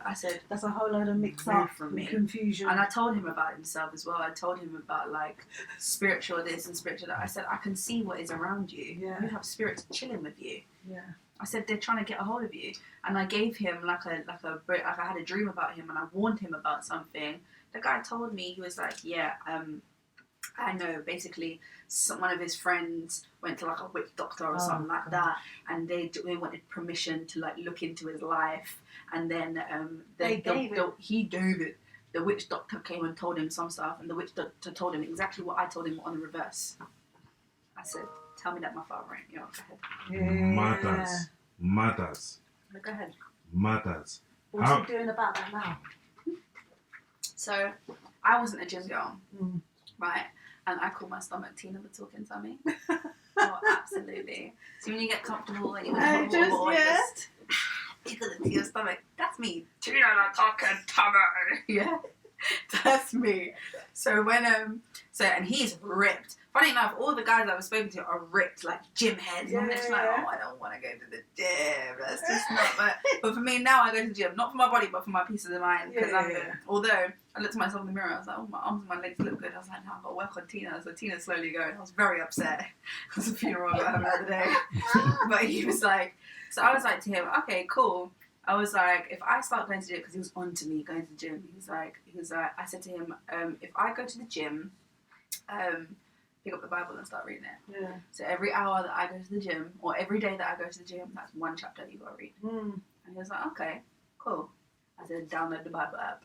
I said, that's a whole load of mix-up and confusion. And I told him about himself as well. I told him about, like, spiritual this and spiritual that. I said, I can see what is around you. You have spirits chilling with you. I said, they're trying to get a hold of you. And I gave him like I had a dream about him, and I warned him about something. The guy told me, he was like, I know, basically one of his friends went to like a witch doctor or something like that, and they wanted permission to like look into his life, and then he gave it. The witch doctor came and told him some stuff, and the witch doctor told him exactly what I told him on the reverse. I said, tell me that my father ain't. Go ahead. Mothers. Go ahead. Mothers. What's he doing about that now? So, I wasn't a gym girl, right? And I call my stomach Tina the Talking Tummy. Oh, absolutely. So when you get comfortable and you want to you got to your stomach. That's me. Tina the Talking Tummy. Yeah, that's me. So when and he's ripped. Funny enough, all the guys I've spoken to are ripped, like gym heads. And I'm just like, oh, I don't want to go to the gym. That's just not. But for me now, I go to the gym not for my body, but for my peace of mind. Because although I looked at myself in the mirror, I was like, oh, my arms and my legs look good. I was like, no, I've got to work on Tina. So Tina's slowly going. I was very upset. It was a funeral I got home the other day. But he was like, so I was like to him, okay, cool. I was like, if I start going to the gym, because he was on to me going to the gym. He was like, I said to him, if I go to the gym, pick up the Bible and start reading it. Yeah. So every hour that I go to the gym, or every day that I go to the gym, that's one chapter you got to read. And he was like, okay, cool. I said, download the Bible app.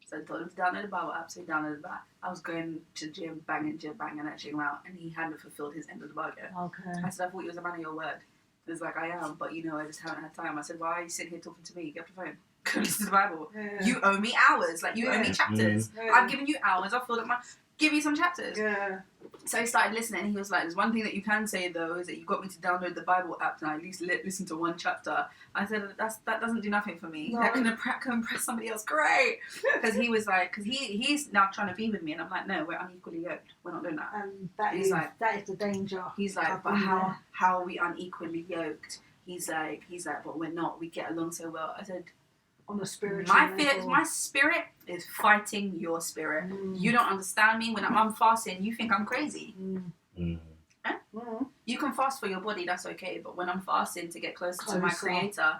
So I told him to download the Bible app, so he downloaded that. I was going to the gym, banging, actually him out, and he hadn't fulfilled his end of the bargain. Okay. I said, I thought you was a man of your word. He was like, I am, but I just haven't had time. I said, why are you sitting here talking to me? Get off the phone. Go listen to the Bible. Yeah. You owe me hours. Like, you owe me chapters. Yeah. I've given you hours. I've filled up my... Give me some chapters. Yeah. So he started listening, and he was like, there's one thing that you can say, though, is that you got me to download the Bible app and I at least listen to one chapter. I said, that doesn't do nothing for me. No. That can impress somebody else. Great. Because he was like, because he's now trying to be with me, and I'm like, no, we're unequally yoked. We're not doing that. That is the danger. He's like, but how are we unequally yoked? He's like, but we're not. We get along so well. I said, on a spiritual level. My spirit is fighting your spirit. You don't understand me. When I'm fasting, you think I'm crazy. Huh? You can fast for your body, that's okay. But when I'm fasting to get closer to my Creator,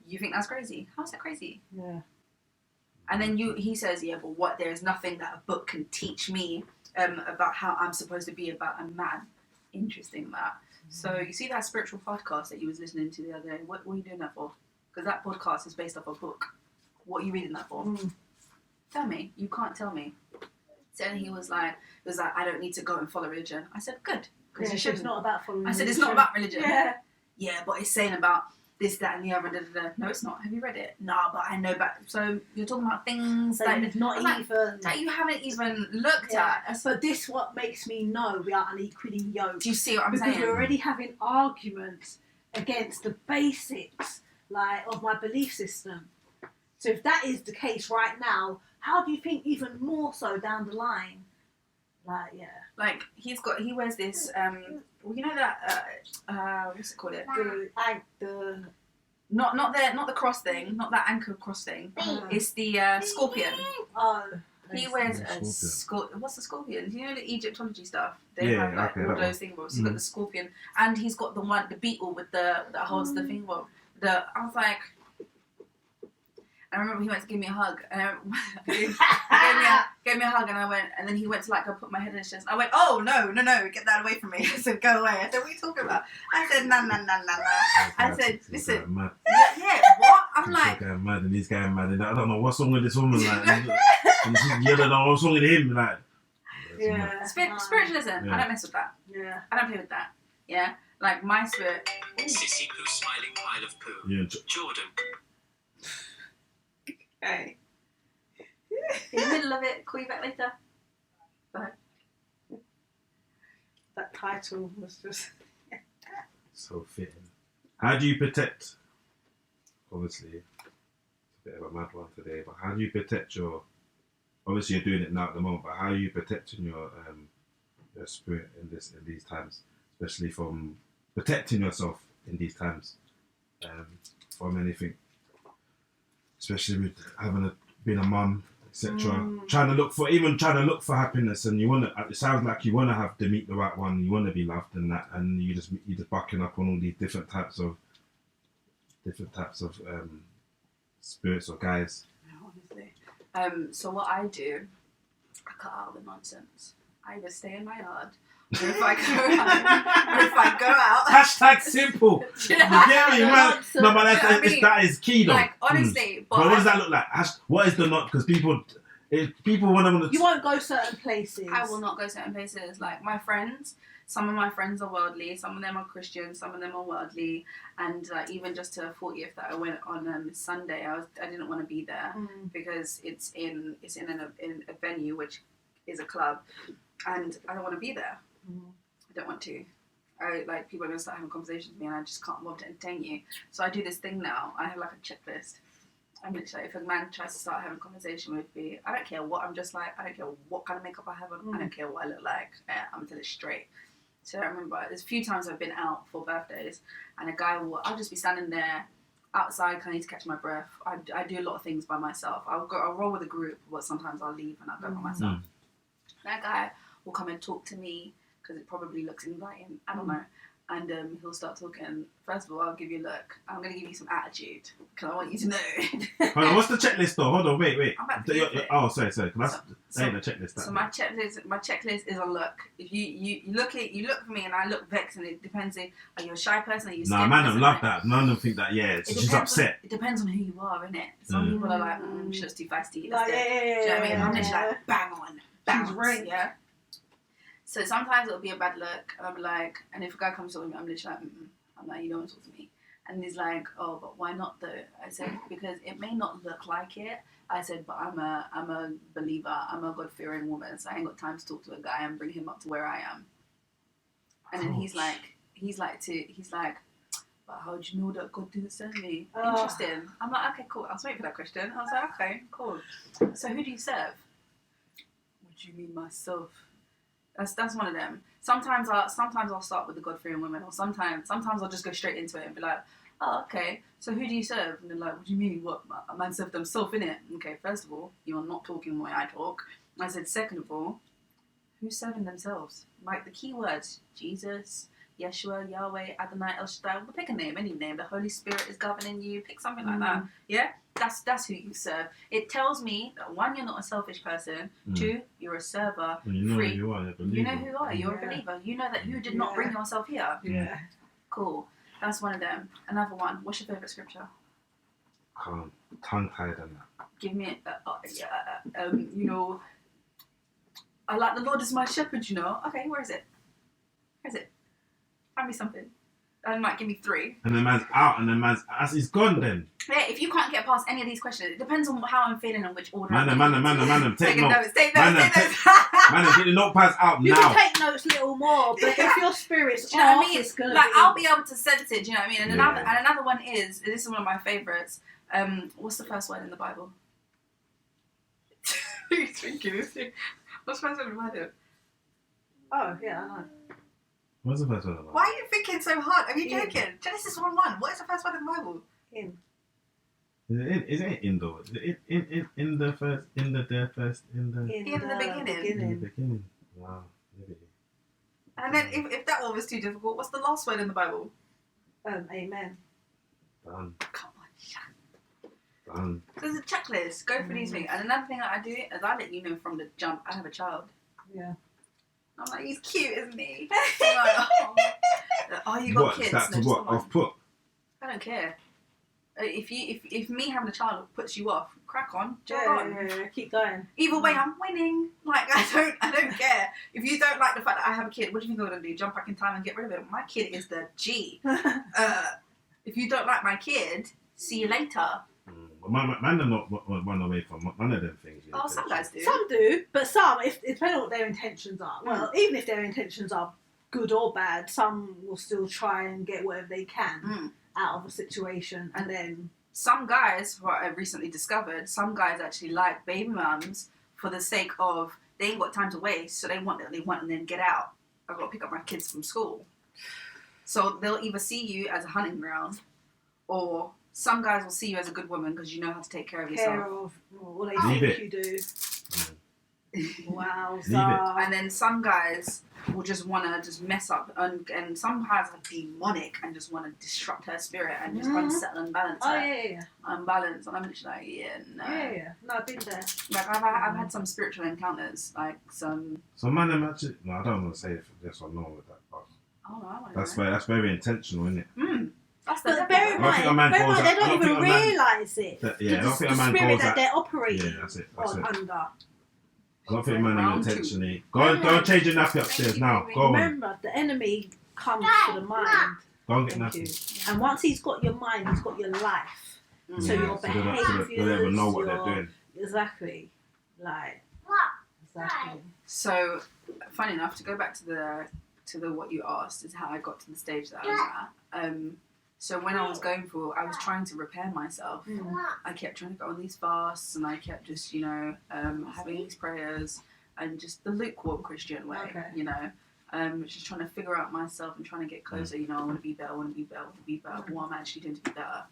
you think that's crazy. How's that crazy? Yeah. And then he says, but what? There's nothing that a book can teach me about how I'm supposed to be about a man. Interesting that. So you see that spiritual podcast that you was listening to the other day. What are you doing that for? Because that podcast is based off a book. What are you reading that for? Tell me. You can't tell me. So then he was like, I don't need to go and follow religion. I said, good, because Yeah, you so shouldn't. it's not about following I said, it's religion. not about religion. Yeah. Yeah, but it's saying about this, that, and the other. Da, da, da. No, it's not. Have you read it? No, but I know. But so you're talking about things So that you've not like, even... that you haven't even looked Yeah. at. But this what makes me know we are unequally yoked. Do you see what I'm because saying? we're already having arguments against the basics, like, of my belief system. So if that is the case right now, how do you think even more so down the line? Like, yeah. Like he wears this you know that what's it called? The Not the cross thing, not that anchor cross thing. It's the scorpion. oh, He wears Yeah, a what's the scorpion? Do you know the Egyptology stuff? They Yeah, have like okay, all that those things. So he's got the scorpion, and he's got the beetle with that holds the thing. I was like, I remember he went to give me a hug, and he gave me a hug, and I went, and then he went to like go put my head in his chest. I went, oh no, get that away from me. I said, go away. I said, what are you talking about? I said, no. I said, listen, yeah, what? I'm like, going mad, and he's going mad, and I don't know what's wrong with this woman, like, and you don't know what's wrong with him, like. yeah. Spiritualism. Yeah. I don't mess with that. Yeah. I don't play with that. Yeah, like my spirit. Sissy poo smiling pile of poo. Yeah, Jordan. Okay. In the middle of it, call you back later. Bye. That title was just... so fitting. How do you protect? Obviously, it's a bit of a mad one today, but how do you protect your? Obviously, you're doing it now at the moment, but how are you protecting your spirit in these times, especially from protecting yourself in these times from anything, especially with being a mum, etc. Trying to look for happiness, and it sounds like you want to meet the right one, you want to be loved and that, and you're just bucking up on all these different types of spirits or guys. Honestly. So what I do, I cut out the nonsense. I either stay in my yard, or if I go out, Hashtag simple. You get me, man? No, but that is key though. Like honestly, but what does that look like? What is the not? Because people want to. You won't go certain places. I will not go certain places. Like my friends, some of my friends are worldly, some of them are Christian, some of them are worldly, and even just to a 40th that I went on Sunday, I didn't want to be there because it's in a venue which is a club, and I don't want to be there. I don't want to. People are going to start having conversations with me, and I just can't bother to entertain you. So I do this thing now. I have like a checklist. I'm literally, if a man tries to start having a conversation with me, I don't care what I'm just like. I don't care what kind of makeup I have on. I don't care what I look like. I'm till it's straight. So I remember there's a few times I've been out for birthdays, and a guy I'll just be standing there outside, kind of need to catch my breath. I do a lot of things by myself. I'll roll with a group, but sometimes I'll leave and I'll go by myself. That guy will come and talk to me because it probably looks inviting. I don't know. And he'll start talking. First of all, I'll give you a look. I'm going to give you some attitude because I want you to know. Hold on, what's the checklist though? Hold on, wait. I'm about to give it. Oh, sorry. That ain't the checklist. So my checklist is a look. If you look for me and I look vexed, and it depends. Are you a shy person? Are you scared? Nah, man, don't love that. None of them think that. Yeah, she's upset. It depends on who you are, innit? Some people are like, she's just too feisty. Let's do it. Yeah. Do you know what I mean? I'm just like, bang on, She's right. yeah. So sometimes it'll be a bad look, and I'll be like, and if a guy comes to me, I'm literally like, I'm like, you don't want to talk to me. And he's like, oh, but why not though? I said, because it may not look like it. I said, but I'm a believer. I'm a God-fearing woman, so I ain't got time to talk to a guy and bring him up to where I am. And then he's like, but how do you know that God didn't send me? Interesting. I'm like, okay, cool. I was waiting for that question. I was like, okay, cool. So who do you serve? What do you mean myself? That's one of them. Sometimes I'll start with the God-fearing women, or sometimes I'll just go straight into it and be like, oh, okay, so who do you serve? And they're like, what do you mean? What? A man serve themselves, innit? Okay, first of all, you are not talking the way I talk. I said, second of all, who's serving themselves? Like the key words, Jesus, Yeshua, Yahweh, Adonai, El Shaddai. Pick a name, any name. The Holy Spirit is governing you. Pick something like that. Yeah? That's who you serve. It tells me that 1, you're not a selfish person. 2, you're a server. You know 3, who you are. You're a believer. you know who you are. You're a believer. You know that you did not bring yourself here. Yeah. Cool. That's one of them. Another one. What's your favourite scripture? Tongue-tied and that. Give me, I like the Lord is my shepherd, you know. Okay, where is it? Where is it? Find me something. And like, give me 3. And the man's out, and the man's as he's gone then. Yeah, if you can't get past any of these questions, it depends on how I'm feeling and which order. Man, take Taking notes. Take Man, notes. get the notepads out You now. can take notes a little more, but if your spirit's Do you know off, what I mean? it's gonna Like, be... I'll be able to sense it. Do you know what I mean? And Yeah. another one is, this is one of my favourites. What's the first word in the Bible? You're thinking, what's the first word in the Bible? Oh, yeah, I know. What's the first one? Why are you thinking so hard? Are you In. joking? Genesis 1:1. What is the first word in the Bible? In. Is it in though? In the first, in the beginning. Wow. And then if that one was too difficult, what's the last word in the Bible? Amen. Done. Come on, shut. Done. There's a checklist. Go through these things. And another thing that I do is I let you know from the jump, I have a child. Yeah. I'm like, he's cute, isn't he? I'm like, oh, you got What? kids? That's No, just what the one. I've put. I don't care. If me having a child puts you off, crack on, jog Yeah, on. yeah, keep going. Either way, I'm winning. Like I don't care. If you don't like the fact that I have a kid, what do you think I'm gonna do? Jump back in time and get rid of it? My kid is the G. If you don't like my kid, see you later. Man, are not run away from one of them things. Oh, some guys do. Some do, but some, if depending on what their intentions are. Well, even if their intentions are good or bad, some will still try and get whatever they can out of a situation, and then Some guys, what I've recently discovered, some guys actually like baby mums for the sake of they ain't got time to waste, so they want and then get out. I've got to pick up my kids from school. So they'll either see you as a hunting ground, or some guys will see you as a good woman because you know how to take care of yourself. care of what they Leave think it. you do. Wow. Leave it. And then some guys will just want to just mess up, and some guys are demonic and just want to disrupt her spirit and just unsettle and balance Oh her. yeah. Unbalanced, and I'm literally like, yeah, no. Yeah. No, I've been there. Like I've had some spiritual encounters, like some. So man, imagine. No, I don't want to say if yes or no with that, but Oh no, I that's very intentional, isn't it? That's the But bear in I don't think a man mind, goes they out- I don't don't even think a man- realise it. Yeah, I don't think a the man spirit goes that out. they're operating Yeah, that's it. That's it. under. I don't think man are Round two. intentionally. Go and change your nappy upstairs now. Go on. Remember, the enemy comes to the mind. Go and get Thank nappy. you. And once he's got your mind, he's got your life. So your they don't even know what behaviours, they're doing. Exactly. Like, exactly. So, funny enough, to go back to the what you asked is how I got to the stage that I was at. So when I was I was trying to repair myself. I kept trying to go on these fasts, and I kept just, having these prayers, and just the lukewarm Christian way, just trying to figure out myself and trying to get closer. I want to be better, what I'm actually doing to be better.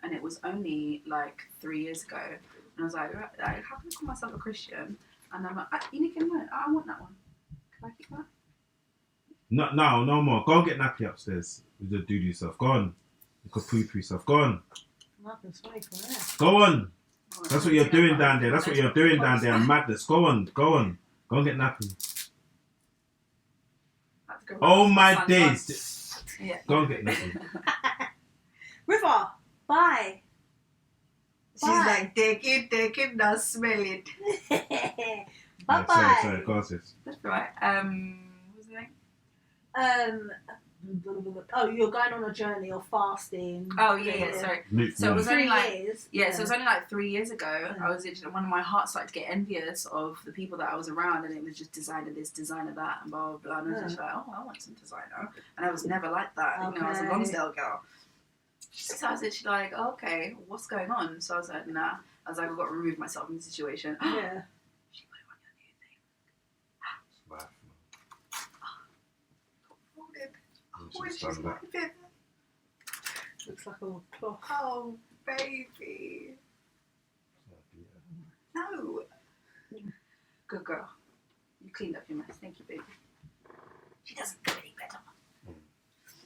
And it was only like 3 years ago, and I was like, how can I call myself a Christian? And I'm like, you can know, I want that one. Can I keep that? No more. Go and get nappy upstairs. You just do yourself. Go on. You could poo yourself. Go on. Nothing's funny for that. Go on. That's what you're doing down there. That's what you're doing down there. Madness. Go on. Go and get nappy. Oh my days. Yeah. Go and get nappy. River, bye. She's like, take it, now smell it. Bye Yeah, sorry, go on, sis. That's right. What's the name? You're going on a journey or fasting. Oh yeah, sorry. Luke, So it was only 3 like years. so it was only like 3 years ago. Yeah. I was one of my heart started to get envious of the people that I was around, and it was just designer this, designer that, and blah blah blah. And I was just like, oh, I want some designer, and I was never like that. I was a Okay. Lonsdale girl. So I was literally like, okay, what's going on? So I was like, nah. I was like, I've got to remove myself from the situation. Yeah. She put on your new thing. You should have done that. Looks like a cloth. Oh, baby. No. Good girl. You cleaned up your mess. Thank you, baby. She doesn't do any better.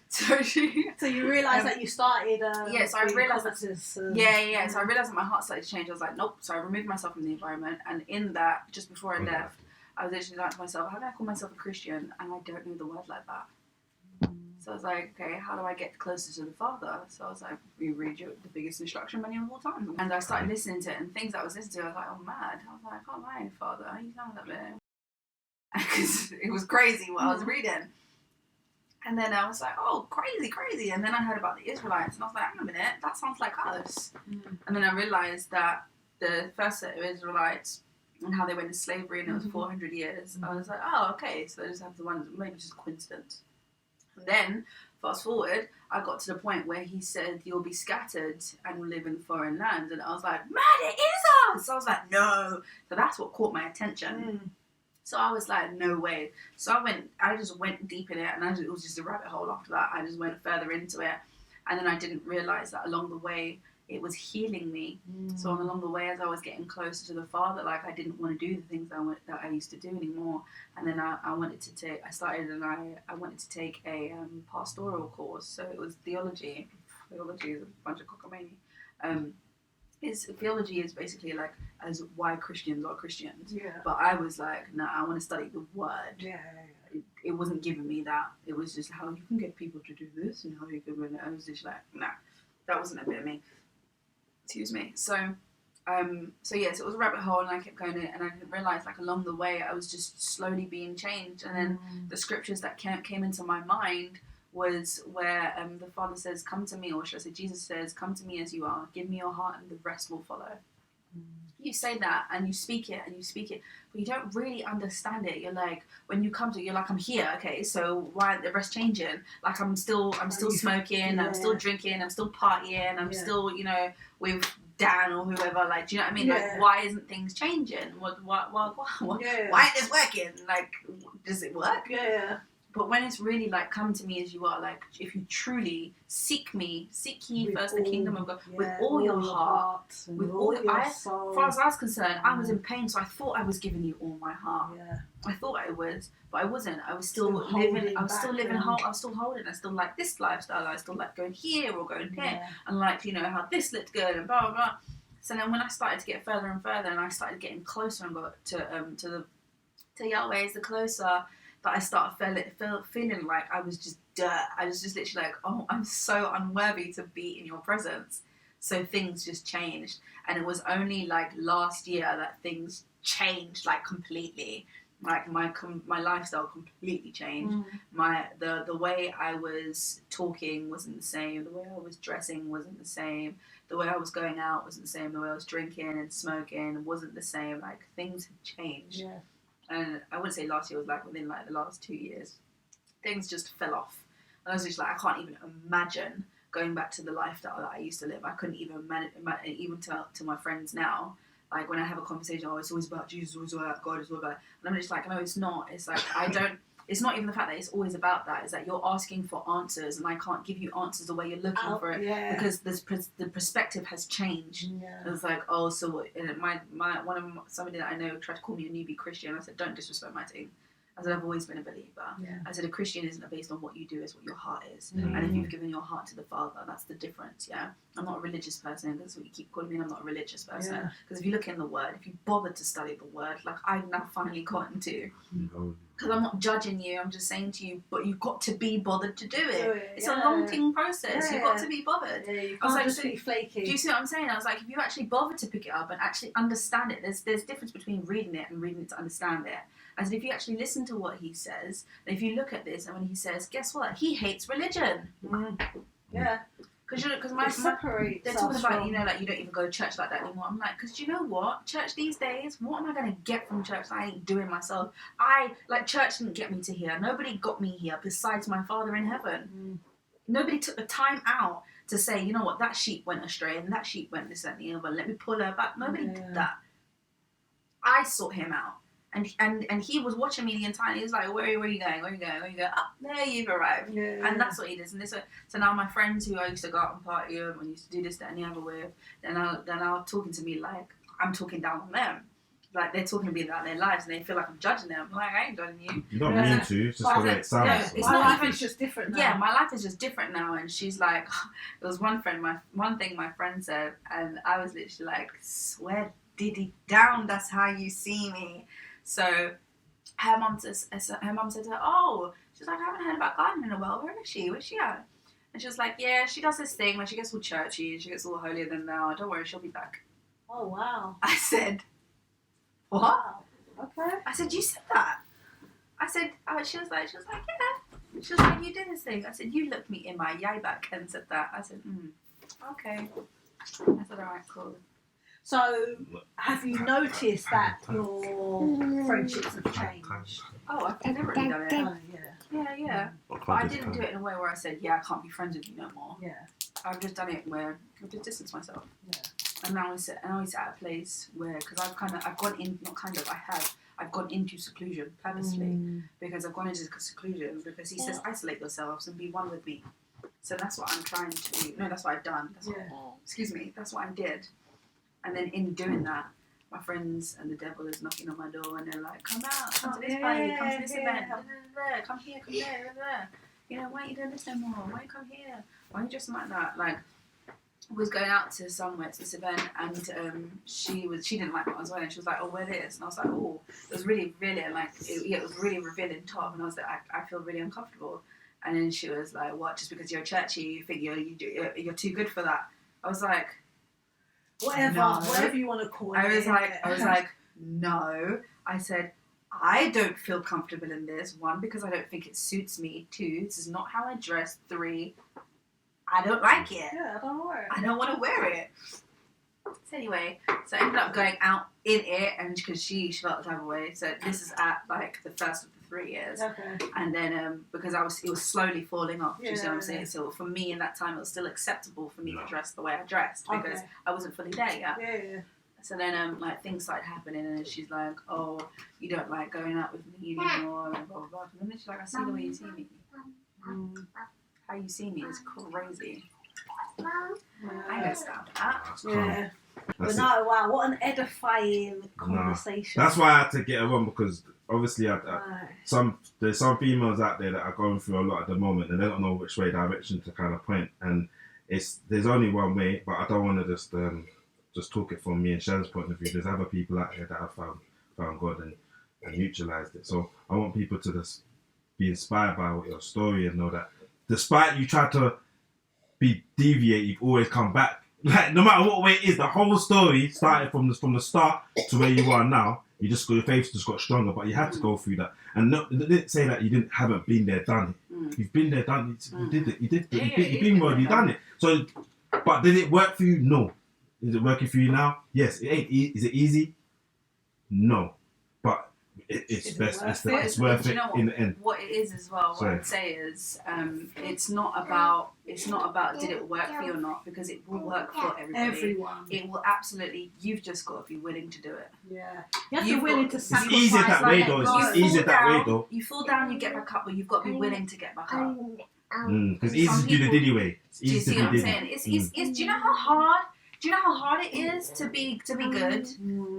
So you realise that you started. So I being realised that. covetous, So I realised that my heart started to change. I was like, nope. So I removed myself from the environment, and in that, just before I left, I was literally like to myself, how do I call myself a Christian? And I don't know the word like that. So I was like, okay, how do I get closer to the Father? So I was like, we read you the biggest instruction manual of all time. And I started listening to it, and things that I was listening to, I was like, oh, mad. I was like, I can't lie, Father. You sound like that bit. because it was crazy what I was reading. And then I was like, oh, crazy. And then I heard about the Israelites, and I was like, hang on a minute, that sounds like us. And then I realised that the first set of Israelites and how they went into slavery, and it was 400 years. I was like, oh, okay, so they just have the ones, maybe just a coincidence. And then, fast forward, I got to the point where he said, you'll be scattered and will live in foreign lands. And I was like, man, it is us! So I was like, no. So that's what caught my attention. So I was like, no way. So I just went deep in it, and it was just a rabbit hole after that. I just went further into it. And then I didn't realise that along the way, it was healing me. So along the way, as I was getting closer to the Father, like I didn't want to do the things that I used to do anymore. And then I wanted to take a pastoral course. So it was theology. Theology is a bunch of cockamamie. Theology is basically like as why Christians are Christians. Yeah. But I was like, no, I want to study the Word. Yeah. It wasn't giving me that. It was just how you can get people to do this and how you can. I was just like, nah, that wasn't a bit of me. Excuse me. So it was a rabbit hole, and I kept going in, and I didn't realise, like, along the way, I was just slowly being changed. And then the scriptures that came into my mind was where the Father says, come to me, or should I say Jesus says, come to me as you are, give me your heart, and the rest will follow. You say that, and you speak it, but you don't really understand it. You're like, when you come to it, you're like, I'm here, okay, so why aren't the rest changing? Like, I'm still smoking, I'm still drinking, I'm still partying, I'm still, with Dan or whoever, like, do you know what I mean? Like, why isn't things changing? Why ain't this working? Like, does it work? Yeah. But when it's really like, come to me as you are, like, if you truly seek ye first the kingdom of God with all your heart, with all your soul. As far as I was concerned, I was in pain, so I thought I was giving you all my heart. Yeah. I thought I was, but I wasn't. I was still living. I was still holding. I still like this lifestyle. I still like going here or going here, and like how this looked good and blah blah blah. So then when I started to get further and further, and I started getting closer and got to Yahweh, the closer that I started feeling like I was just dirt. I was just literally like, oh, I'm so unworthy to be in your presence. So things just changed. And it was only like last year that things changed, like, completely. Like my lifestyle completely changed. The way I was talking wasn't the same. The way I was dressing wasn't the same. The way I was going out wasn't the same. The way I was drinking and smoking wasn't the same. Like, things had changed. Yeah. And I wouldn't say last year, was like within like the last 2 years, things just fell off. And I was just like, I can't even imagine going back to the lifestyle that I used to live. I couldn't even imagine, even to my friends now. Like, when I have a conversation, it's always about Jesus, it's always about God, it's all about. And I'm just like, no, it's not. It's like, it's not even the fact that it's always about that. It's that you're asking for answers, and I can't give you answers the way you're looking for it, because the perspective has changed. Yeah. It's like, oh, so what? Somebody that I know tried to call me a newbie Christian. I said, don't disrespect my team. I said, I've always been a believer. Yeah. I said, a Christian isn't based on what you do, it's what your heart is. And if you've given your heart to the Father, that's the difference, yeah? I'm not a religious person, that's what you keep calling me, I'm not a religious person. Because if you look in the Word, if you bother to study the Word, like I've now finally gotten to, because I'm not judging you, I'm just saying to you, but you've got to be bothered to do it. It's a long process, you've got to be bothered. Yeah, you can't just be flaky. Do you see what I'm saying? I was like, if you actually bother to pick it up and actually understand it, there's a difference between reading it and reading it to understand it. I said, if you actually listen to what he says, and if you look at this, and when he says, guess what? He hates religion. Yeah. Because they're talking about, like, you don't even go to church like that anymore. I'm like, because you know what? Church these days, what am I going to get from church that I ain't doing myself? Church didn't get me to here. Nobody got me here besides my Father in heaven. Nobody took the time out to say, you know what, that sheep went astray, and that sheep went this, that, and the other. Let me pull her back. Nobody did that. I sought him out. And he was watching me the entire time. He was like, where are you going? Where are you going? Where are you going? Oh, there you've arrived. Yeah. And that's what he does. And so now my friends who I used to go out and party with, and used to do this, that, and the other with, they're now talking to me like I'm talking down on them. Like, they're talking to me about their lives, and they feel like I'm judging them. I'm like, I ain't judging you. You don't mean to. It's just the way it sounds. My life is just different now. Yeah, my life is just different now. And she's like, there was one thing my friend said, and I was literally like, swear diddy down, that's how you see me. So her mum said to her, oh, she's like, I haven't heard about gardening in a while. Where is she? Where's she at? And she was like, yeah, she does this thing where she gets all churchy and she gets all holier than thou. Don't worry, she'll be back. Oh, wow. I said, what? Wow. Okay. I said, you said that? I said, she was like, yeah. She was like, you did this thing. I said, you looked me in my yai back and said that. I said, okay. I said, all right, cool. So, have you noticed that your friendships have changed? Oh, I've never really done it. Oh, yeah. Yeah. But I didn't do it in a way where I said, yeah, I can't be friends with you no more. Yeah. I've just done it where I just distance myself. Yeah. And now I'm always at a place where, because I've gone into seclusion purposely, because I've gone into seclusion because he says isolate yourselves and be one with me. So that's what I'm trying to do. No, that's what I've done. That's what I did. And then in doing that, my friends and the devil is knocking on my door and they're like, come out, come to this party, come to this event, come here, come there, you know, why aren't you doing this no more? Why don't you come here? Why are you dressing like that? Like, I was going out to somewhere to this event and she didn't like what I was wearing. She was like, oh, wear this. And I was like, oh, it was really, really like, it was really revealing top. And I was like, I feel really uncomfortable. And then she was like, what, just because you're churchy, you think you're too good for that? I was like, whatever you want to call it. I was like, no. I said, I don't feel comfortable in this. 1, because I don't think it suits me. 2, this is not how I dress. 3, I don't like it. Yeah, I don't wear it. I don't want to wear it. So anyway, so I ended up going out in it, and because she felt the type of way. So this is at like the first of the 3 years. Okay. And then because it was slowly falling off. Do you see what I'm saying? Yeah. So for me in that time, it was still acceptable for me to dress the way I dressed because I wasn't fully there yet. Yeah. So then like things started happening, and she's like, "Oh, you don't like going out with me anymore," and blah blah blah. And then she's like, "I see the way you see me. How you see me is crazy." I messed up that. Yeah. But no, wow, what an edifying conversation. That's why I had to get her on, because obviously there's some females out there that are going through a lot at the moment and they don't know which direction to kind of point, and there's only one way. But I don't want to just talk it from me and Shan's point of view. There's other people out here that have found God and neutralized it. So I want people to just be inspired by your story and know that despite you try to be deviate, you've always come back. Like, no matter what way it is, the whole story started from the start to where you are now. Your faith just got stronger, but you had to go through that. And no, it didn't say that you haven't been there, done it. You've been there, done it. You did it. You did it. You've been where you've done it. So, but did it work for you? No. Is it working for you now? Yes. It ain't. Is it easy? No. But it's best. It's worth it in the end. What it is as well. What I'd say is, it's not about did it work for you or not, because it will work for everyone. It will absolutely. You've just got to be willing to do it. Yeah, you have to be willing to sacrifice. It's easier that way though. It's easier that way though. You fall down, you get back up, but you've got to be willing to get back up. Because it's easy to do the Diddy way. Do you see what I'm saying? It's do you know how hard? Do you know how hard it is to be good?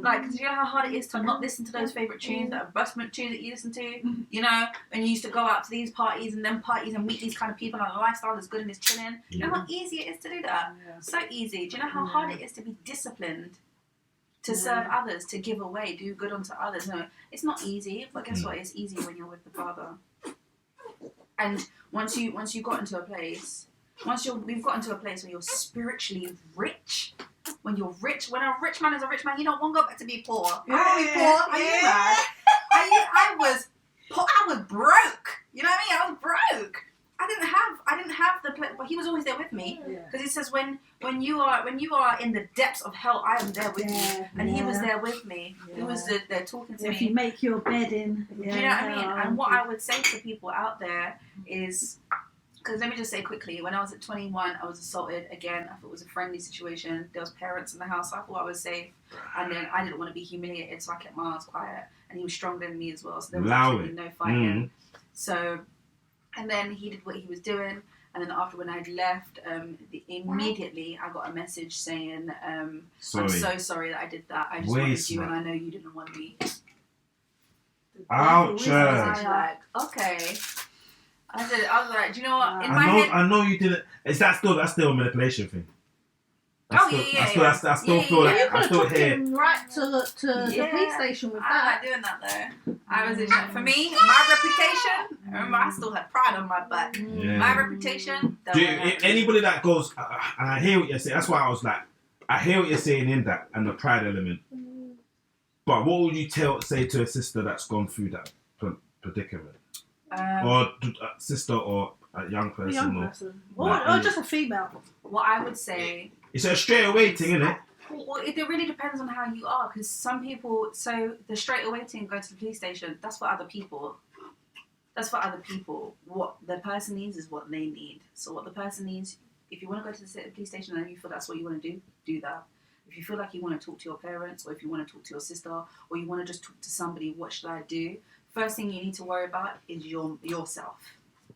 Like, do you know how hard it is to not listen to those favourite tunes, that investment tunes that you listen to? You know, and you used to go out to these parties and them parties and meet these kind of people, and the lifestyle is good and it's chilling. You know how easy it is to do that? Yeah. So easy. Do you know how hard it is to be disciplined, to serve others, to give away, do good unto others? No, it's not easy, but guess what? It's easy when you're with the Father. And once you got into a place. We've gotten to a place where you're spiritually rich. When you're rich, when a rich man is a rich man, you don't want to go back to be poor. I want to be poor. Are you mad? I was broke. You know what I mean? I was broke. I didn't have the place, but he was always there with me. Because he says, when you are in the depths of hell, I am there with you. And he was there with me. He was there talking to me. If you make your bed in. Do you know what I mean? And what I would say to people out there is, because let me just say quickly, when I was at 21, I was assaulted again. I thought it was a friendly situation. There was parents in the house. So I thought I was safe. And then I didn't want to be humiliated, so I kept my mouth quiet. And he was stronger than me as well, so there was actually no fighting. So, and then he did what he was doing. And then after, when I'd left, immediately I got a message saying, I'm so sorry that I did that. I just wanted you, and I know you didn't want me. Ouch. I was like, okay. I was like, do you know what? I know you didn't. That's still a manipulation thing. I still feel like I still hear. Right to the police station with that. I'm not doing that though. I was for me, my reputation. Remember, I still had pride on my butt. My reputation. Anybody that goes, and I hear what you're saying. That's why I was like, I hear what you're saying in that and the pride element. But what would you say to a sister that's gone through that? predicament, Um, or sister or a young A person, young or person. Like, Or just a female. what I would say, it's a straight away thing, isn't it? well, it really depends on how you are, because some people, so the straight away thing, go to the police station, that's for other people. That's for other people. What the person needs is what they need. So what the person needs, if you want to go to the police station and you feel that's what you want to do that. If you feel like you want to talk to your parents, or if you want to talk to your sister, or you want to just talk to somebody, what should I do? First thing you need to worry about is yourself.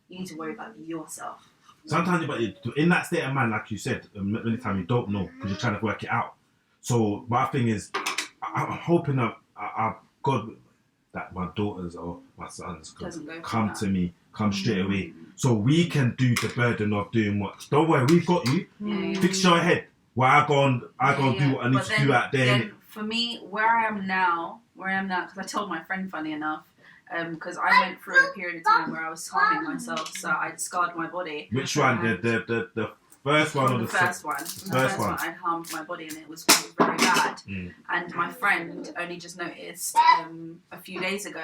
You need to worry about yourself. Sometimes, but in that state of mind, like you said, many times you don't know because you're trying to work it out. So my thing is, I'm hoping that God, that my daughters or my sons come to me, come straight away, so we can do the burden of doing what. Don't worry, we've got you. Fix your head. Well, I go and do what I need to do out there. Then for me, where I am now, because I told my friend, funny enough, because I went through a period of time where I was harming myself, so I scarred my body. Which one? The first one or the first one? The first one, I harmed my body, and it was very bad. And my friend only just noticed a few days ago,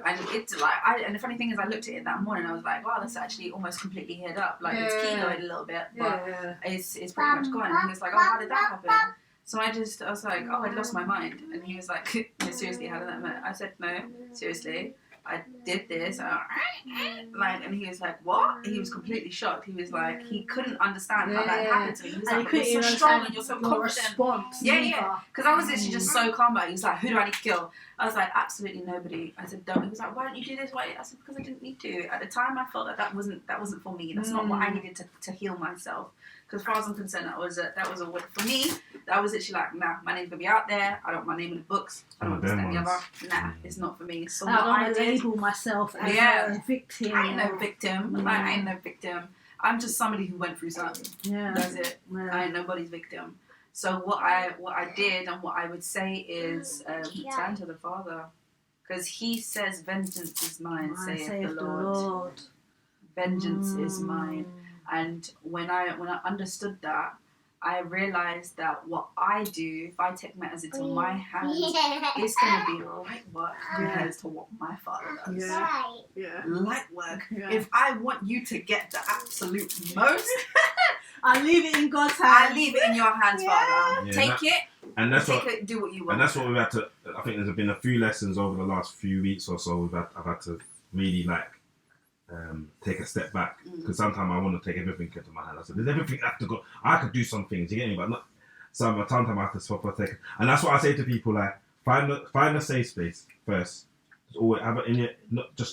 and it's like, and the funny thing is, I looked at it that morning, and I was like, wow, that's actually almost completely healed up. Like it's keloid a little bit, but it's pretty much gone. And he was like, oh, how did that happen? So I was like, oh, I lost my mind. And he was like, no, seriously, how did that happen? I said, no, seriously, I did this. And he was like, what? He was completely shocked. He was like, he couldn't understand how that happened to me. He was like, you're so strong and you're so confident. Because I was literally just so calm about it. He was like, who do I need to kill? I was like, absolutely nobody. I said, don't. He was like, why don't you do this? Why? I said, because I didn't need to. At the time, I felt that wasn't for me. That's not what I needed to heal myself. Because as far as I'm concerned, that was a word for me. That was literally like, nah, my name's gonna be out there. I don't want my name in the books. I don't want this and the other. Nah, it's not for me. So I don't want to label myself as a victim. I ain't no victim. I ain't no victim. I'm just somebody who went through something. Yeah. That's it. Yeah. I ain't nobody's victim. So what I did and what I would say is turn to the Father, because He says, "Vengeance is mine," saith the Lord. Vengeance is mine. And when I understood that, I realized that what I do, if I take matters into my hands, it's going to be light work compared to what my Father does. Light work. Yeah. If I want you to get the absolute most, I leave it in God's hands. I leave it in your hands, Father. Yeah, take it. And that's do what you want. And that's what we've had to. I think there's been a few lessons over the last few weeks or so. I've had to really take a step back, because sometimes I want to take everything into my hand. I said, "There's everything I have to go. I could do some things, you get me, but not some. Sometimes I have to stop for a second." And that's what I say to people: like, find a safe space first. Just always have it in your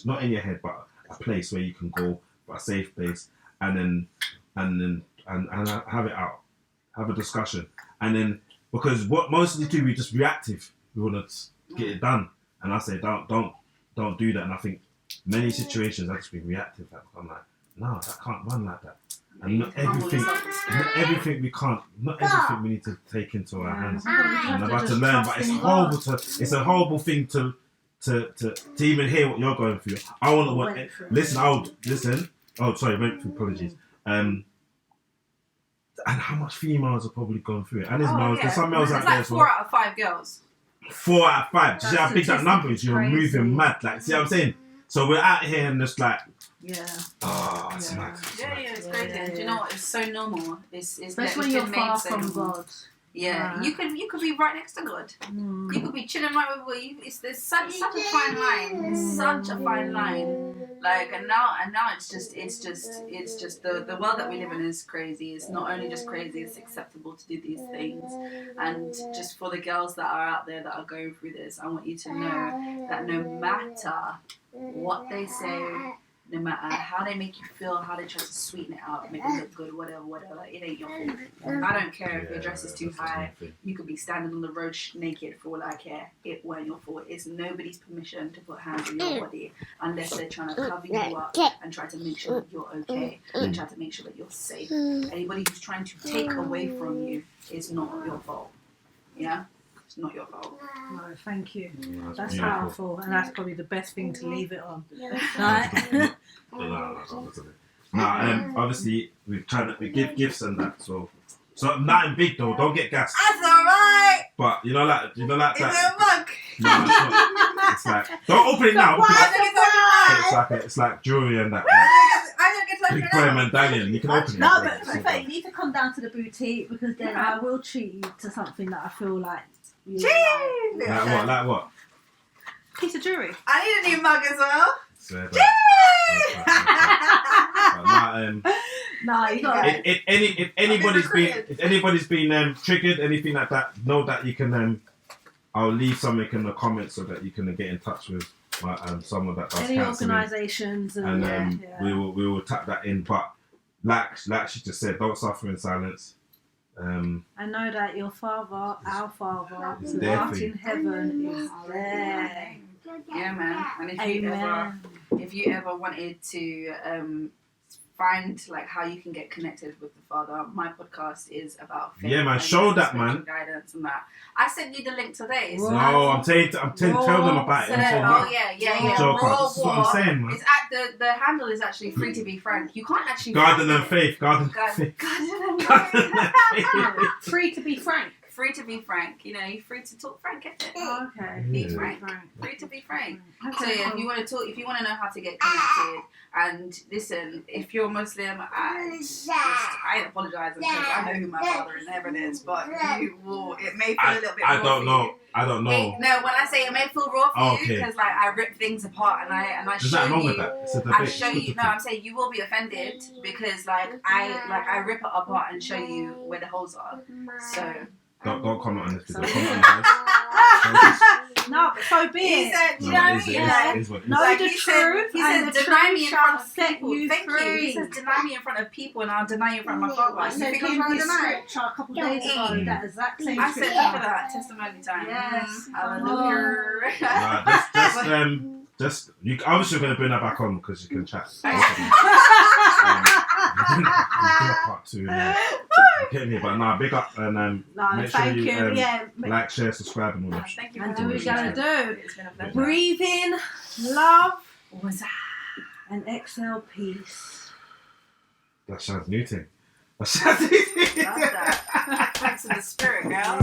not in your head, but a place where you can go, but a safe place, and then have it out, have a discussion, and then, because what most of the do, we just reactive. We want to get it done, and I say don't do that. And I think many situations I just be reactive. I'm like, no, that can't run like that. And not everything we need to take into our hands. And I've had to learn, but it's a horrible thing to even hear what you're going through. I want to listen. Oh, sorry, went through. Apologies. And how much females are probably going through it? And there's males. There's some males out there as well. 4 out of 5 girls. 4 out of 5. Do you see how big that number is? You're moving mad. Like, see what I'm saying? So we're out here and just like, it's mad. It's crazy. And do you know what? It's so normal. Especially when you're far from God. Yeah, you could be right next to God. You could be chilling right with you. There's such a fine line. It's such a fine line. Like, and now it's just the world that we live in is crazy. It's not only just crazy, it's acceptable to do these things. And just for the girls that are out there that are going through this, I want you to know that no matter what they say, no matter how they make you feel, how they try to sweeten it out, make it look good, whatever, it ain't your fault. I don't care if your dress is too high. You could be standing on the road naked for all I care. It weren't your fault. It's nobody's permission to put hands on your body unless they're trying to cover you up and try to make sure that you're okay and try to make sure that you're safe. Anybody who's trying to take away from you is not your fault. Yeah? It's not your fault. No, thank you. That's beautiful. powerful, and that's probably the best thing to leave it on. No, obviously we give gifts and that, so nothing big though. Don't get gassed. That's alright. But you know that. Is it a mug? No, it's not. It's like, don't open it now. Open it. It's like jewelry and that. I don't get to Big open boy it. medallion. You can open it. No, but to be fair, you need to come down to the boutique because then I will treat you to something that I feel like you like. Like what? Piece of jewelry. I need a new mug as well. So, No, you got if anybody's been triggered, anything like that, know that you can. I'll leave something in the comments so that you can get in touch with someone that does any counselling. organisations And we will tap that in. But like she just said, don't suffer in silence. I know that your Father, our Father, It's who there art for you. in heaven, is there. Yeah, man. And Amen. if you ever wanted to find like how you can get connected with the Father, my podcast is about faith. Yeah, man. and Show that, spiritual man. guidance and that. I sent you the link today. So No, I'm telling tell them about it. I'm saying, oh yeah. Joke, Raw this is what I'm War. saying, man. It's at the handle is actually free to be frank. You can't actually Garden find and faith. Garden God- and faith. Garden and faith. Free to be frank. Free to be frank. You know, you're free to talk frank, isn't it? Oh, okay. Be Yeah. frank. Free to be frank. Okay, So yeah, cool. if you want to talk, if you want to know how to get connected, and listen, if you're Muslim, I ain't apologising because I know who my Father in heaven is, but you will. It may feel a little bit. I raw don't for know. you. I don't know. No, when I say it may feel raw for you, Okay. because like I rip things apart and I There's show nothing wrong you. with that. It's a debate. I show you. No, I'm saying you will be offended because I rip it apart and show you where the holes are. So. Don't comment on this. So- Don't comment on this. No, but so be He it. said, No, you know what I it is- mean? it Like, is what it is. No, like the he said, truth he and said, the deny truth me in shall front of set people. you Thank you. free. He says, deny me in front of people and I'll deny you in front of my Father. I You said think I'm him trying to this deny? scripture a couple days ago. That exact same I said scripture. look at that testimony time. Yes. Hallelujah. Just you. Obviously, we're gonna bring that back on because you can chat. Part two. Get me, but nah, big up and No, make sure thank you. you Yeah. like, share, subscribe, and all that. Thank you. And for do what you having gotta me. do. It's been a pleasure. Breathe in love Was and exhale peace. That sounds new thing. That sounds new thing. Love that. Thanks in the spirit, girl.